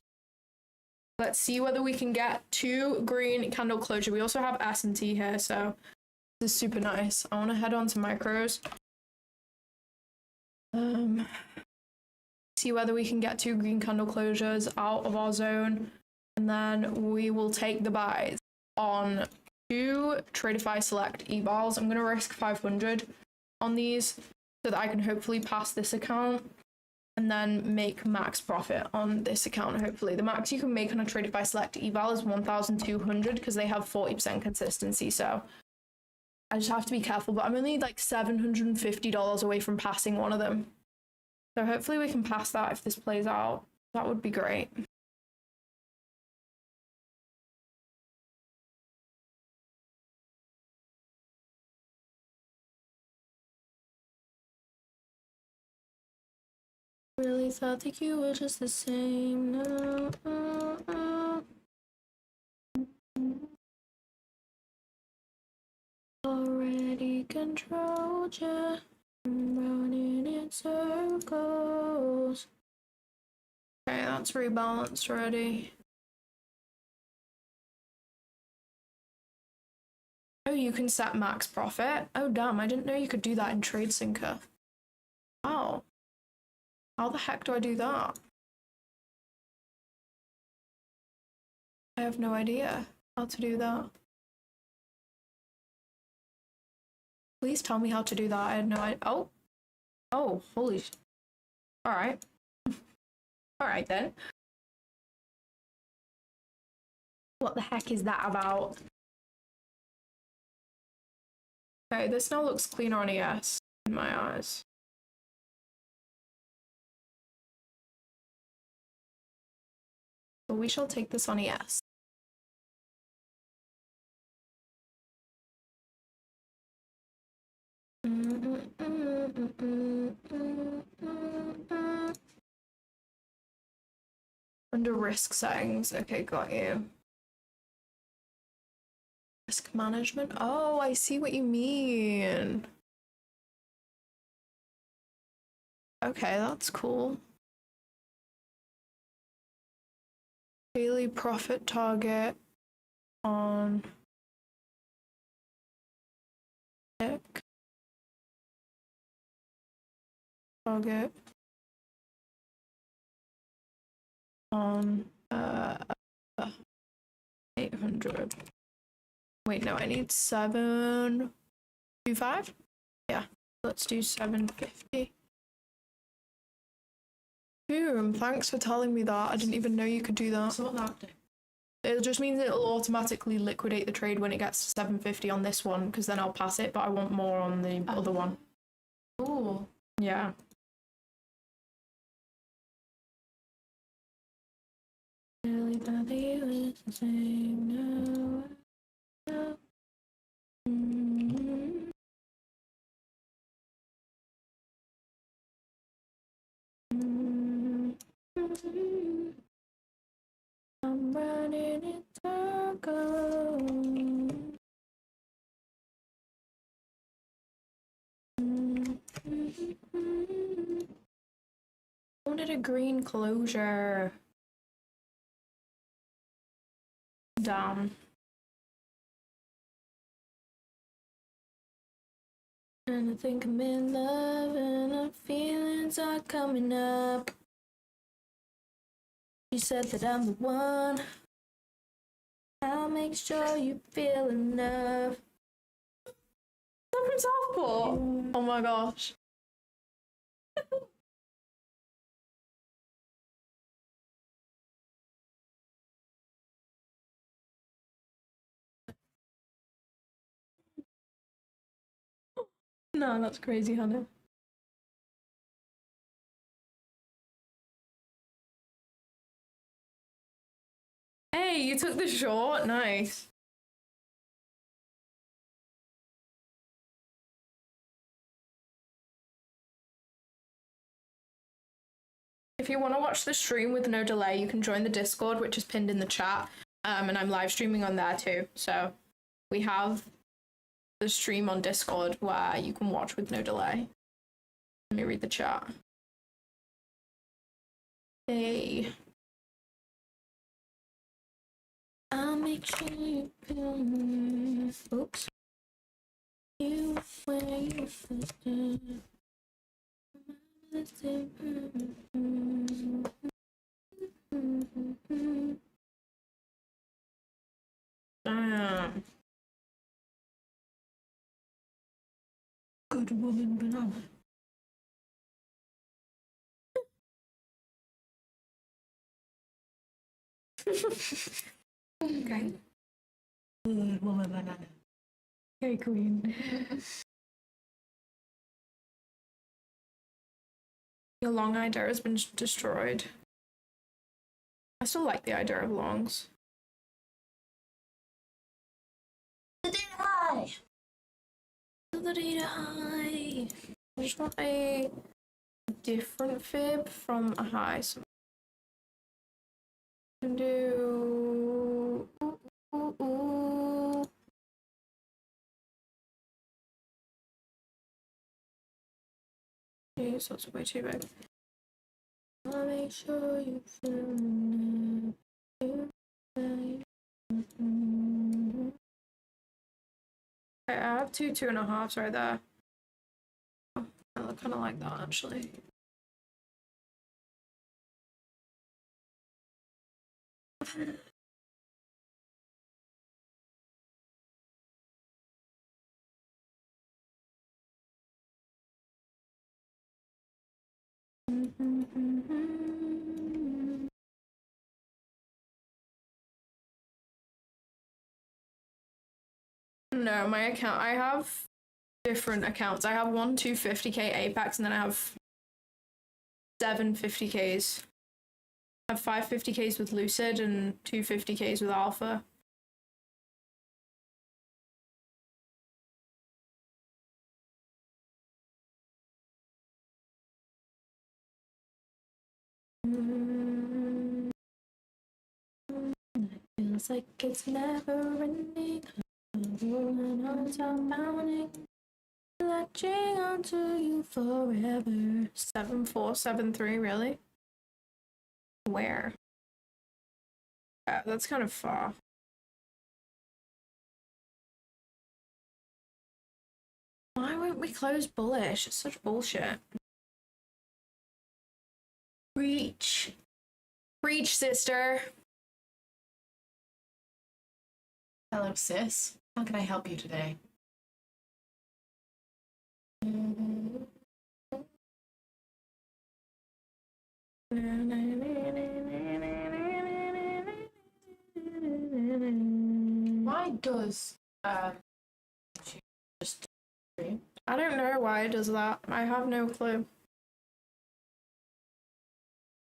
Let's see whether we can get 2 green candle closure. We also have S&T here, so this is super nice. I want to head on to micros. See whether we can get 2 green candle closures out of our zone, and then we will take the buys on 2 Tradeify Select evals. I'm going to risk 500 on these so that I can hopefully pass this account and then make max profit on this account. Hopefully the max you can make on a Tradeify Select eval is 1,200 because they have 40% consistency. So I just have to be careful, but I'm only like $750 away from passing one of them. So hopefully we can pass that if this plays out. That would be great. Really thought that you were just the same. No, Already controlled you. I'm running in circles. Okay, that's rebalanced already. Oh, you can set max profit? Oh, damn, I didn't know you could do that in TradeSyncer. Wow. How the heck do I do that? I have no idea how to do that. Please tell me how to do that. I had no idea. Oh, holy. All right. All right then. What the heck is that about? Okay, this now looks cleaner on ES in my eyes. But we shall take this on ES. Under risk settings. Okay, got you. Risk management. Oh, I see what you mean. Okay, that's cool. Daily profit target on tick. Target on 800. Wait, no, I need 725. Yeah, let's do 750. Boom, thanks for telling me that. I didn't even know you could do that. So what that do? It just means it'll automatically liquidate the trade when it gets to 750 on this one, because then I'll pass it, but I want more on the other one. Oh. Yeah. Really thought that you was the same now. I'm running in circles. I wanted a green closure. Down. And I think I'm in love and our feelings are coming up. You said that I'm the one. I'll make sure you feel enough. I'm from Southport. Oh my gosh. No, that's crazy, Hannah. Hey, you took the short? Nice. If you want to watch the stream with no delay, you can join the Discord, which is pinned in the chat. And I'm live streaming on there too. So we have the stream on Discord where you can watch with no delay. Let me read the chat. Hey. I'll make sure you feel. Oops. You where you fit. Damn. Good woman banana. Okay. Good woman banana. Okay, queen. Your long idea has been destroyed. I still like the idea of longs. The data high! The data high! I just want a different fib from a high. So I can do... Jeez, that's way too big. I'll make sure you feel it. Okay, I have two 2.5s right there. Oh, I kind of like that actually. No, my account, I have different accounts. I have one 250k Apex and then I have 750ks. I have 550ks with Lucid and 250ks with Alpha. Feels like it's never ending. Rolling on top, pounding, latching onto you forever. 7473, really? Where? That's kind of far. Why won't we close bullish? It's such bullshit. Reach. Preach, sister. Hello, sis. How can I help you today? Why does she just stream? I don't know why it does that. I have no clue.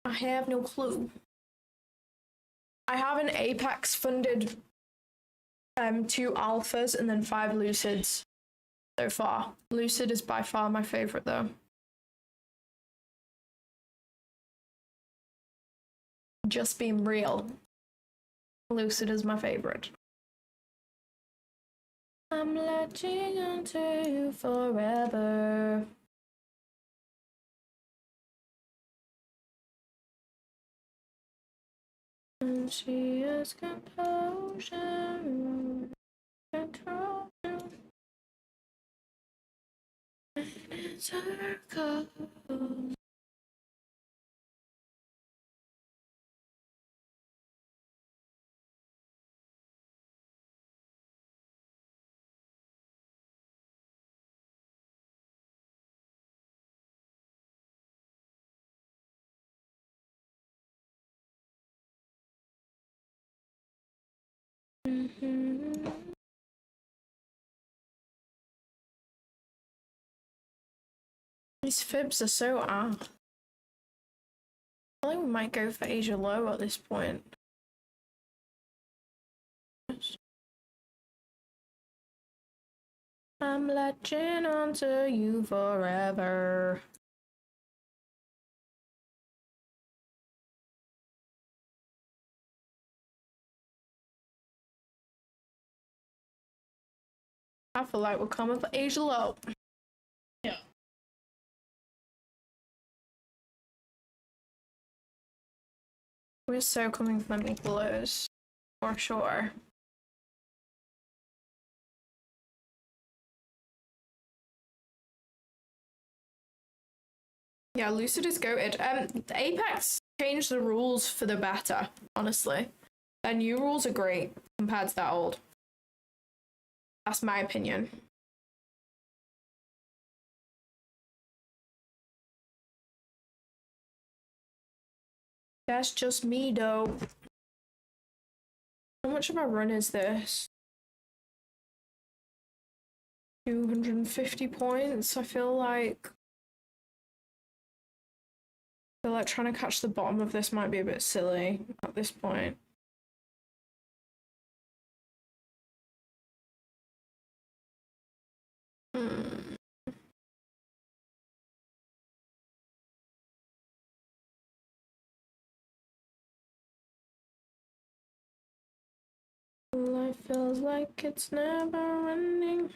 I have no clue. I have an Apex funded 2 alphas and then 5 lucids so far. Lucid is by far my favorite though. Just being real. Lucid is my favorite. I'm latching onto you forever. And she has composure, control, and it's her call. These fibs are so I think we might go for Asia Low at this point. I'm latching onto you forever. I feel like we're coming for Asia Low. Yeah. We're so coming for them equalos, for sure. Yeah, Lucid is goated. The Apex changed the rules for the better, honestly. Their new rules are great compared to that old. That's my opinion. That's just me, though. How much of a run is this? 250 points. I feel like trying to catch the bottom of this might be a bit silly at this point. Life feels like it's never ending.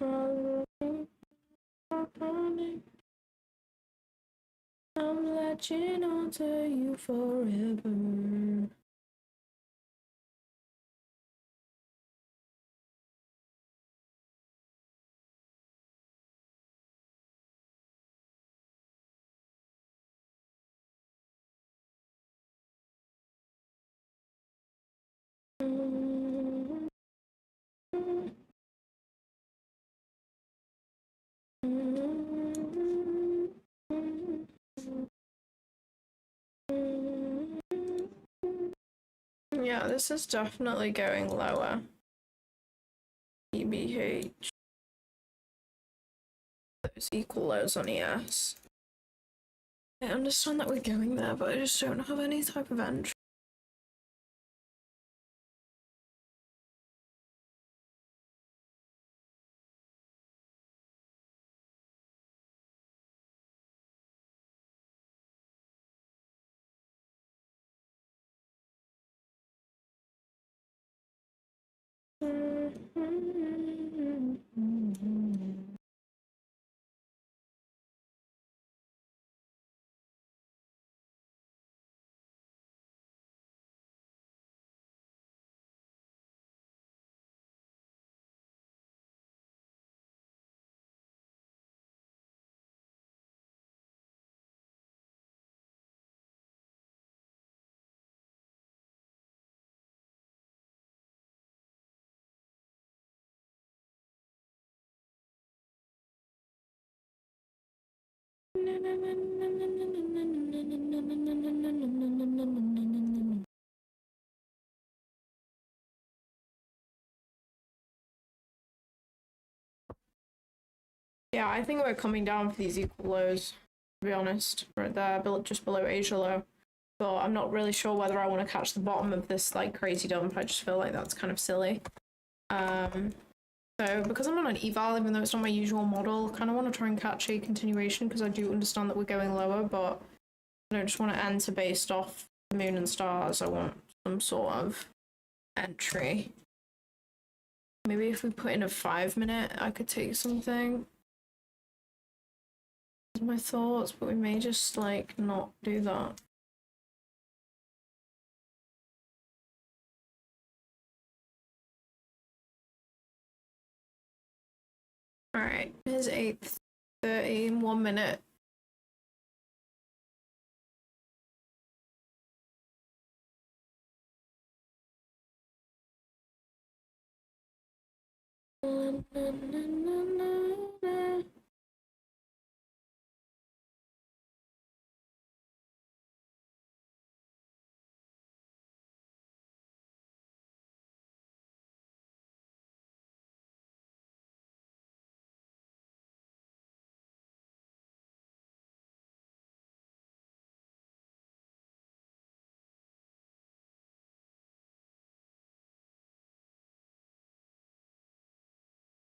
I'm latching onto you forever. Yeah, this is definitely going lower. EBH. Those equal lows on ES. I understand that we're going there, but I just don't have any type of entry. Yeah, I think we're coming down for these equal lows, to be honest. Right there, just below Asia low. So I'm not really sure whether I want to catch the bottom of this like crazy dump. I just feel like that's kind of silly. So because I'm on an eval, even though it's not my usual model, I kind of want to try and catch a continuation because I do understand that we're going lower, but I don't just want to enter based off the moon and stars. I want some sort of entry. Maybe if we put in a 5 minute, I could take something. Those are my thoughts, but we may just like not do that. All right, here's 8:30 in 1 minute.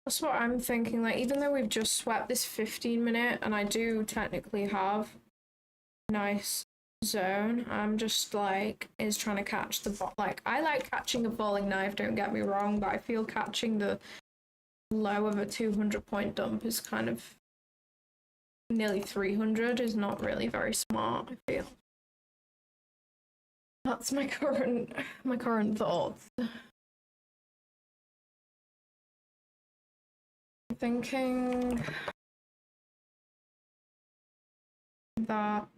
That's what I'm thinking. Like, even though we've just swept this 15 minute, and I do technically have a nice zone, I'm just like is trying to catch the bot. Like, I like catching a falling knife. Don't get me wrong, but I feel catching the low of a 200 point dump is kind of nearly 300 is not really very smart. I feel that's my current thoughts. Thinking that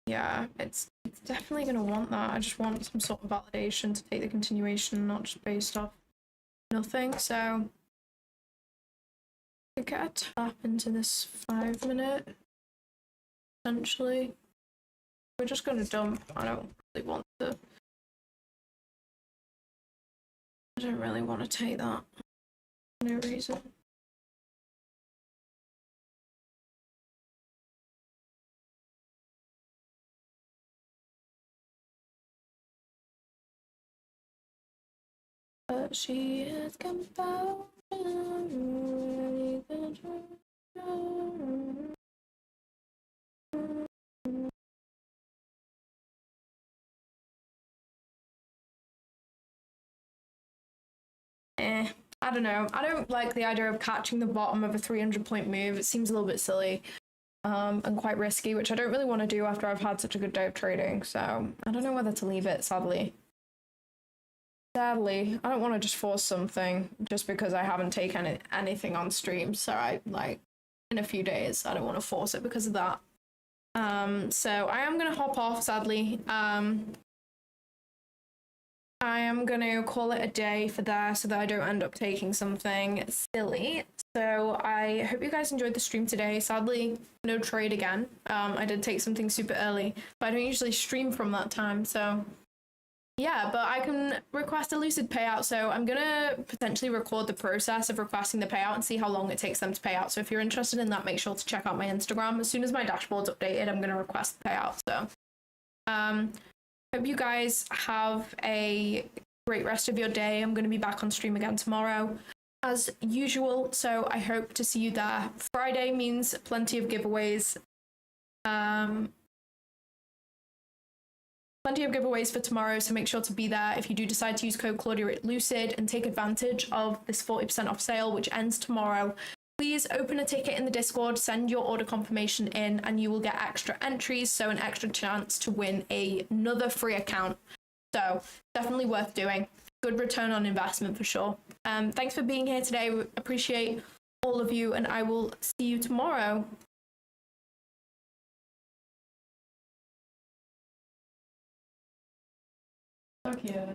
yeah, it's definitely gonna want that. I just want some sort of validation to take the continuation, not just based off nothing. So I get a tap into this 5 minute. Essentially, we're just gonna dump. I don't really want to. I don't really want to take that. For no reason. But she has come down. I don't know. I don't like the idea of catching the bottom of a 300 point move. It seems a little bit silly and quite risky, which I don't really want to do after I've had such a good day of trading. So I don't know whether to leave it, sadly. Sadly, I don't want to just force something just because I haven't taken anything on stream. So I like in a few days, I don't want to force it because of that. So I am going to hop off, sadly. I am going to call it a day for there so that I don't end up taking something silly. So I hope you guys enjoyed the stream today. Sadly, no trade again. I did take something super early, but I don't usually stream from that time. So yeah, but I can request a lucid payout. So I'm going to potentially record the process of requesting the payout and see how long it takes them to pay out. So if you're interested in that, make sure to check out my Instagram. As soon as my dashboard's updated, I'm going to request the payout. So hope you guys have a great rest of your day. I'm going to be back on stream again tomorrow as usual, so I hope to see you there. Friday means plenty of giveaways. Plenty of giveaways for tomorrow, so make sure to be there if you do decide to use code Claudia at Lucid and take advantage of this 40% off sale, which ends tomorrow. Please open a ticket in the Discord, send your order confirmation in, and you will get extra entries, so an extra chance to win another free account. So definitely worth doing. Good return on investment for sure. Thanks for being here today. We appreciate all of you, and I will see you tomorrow. Okay.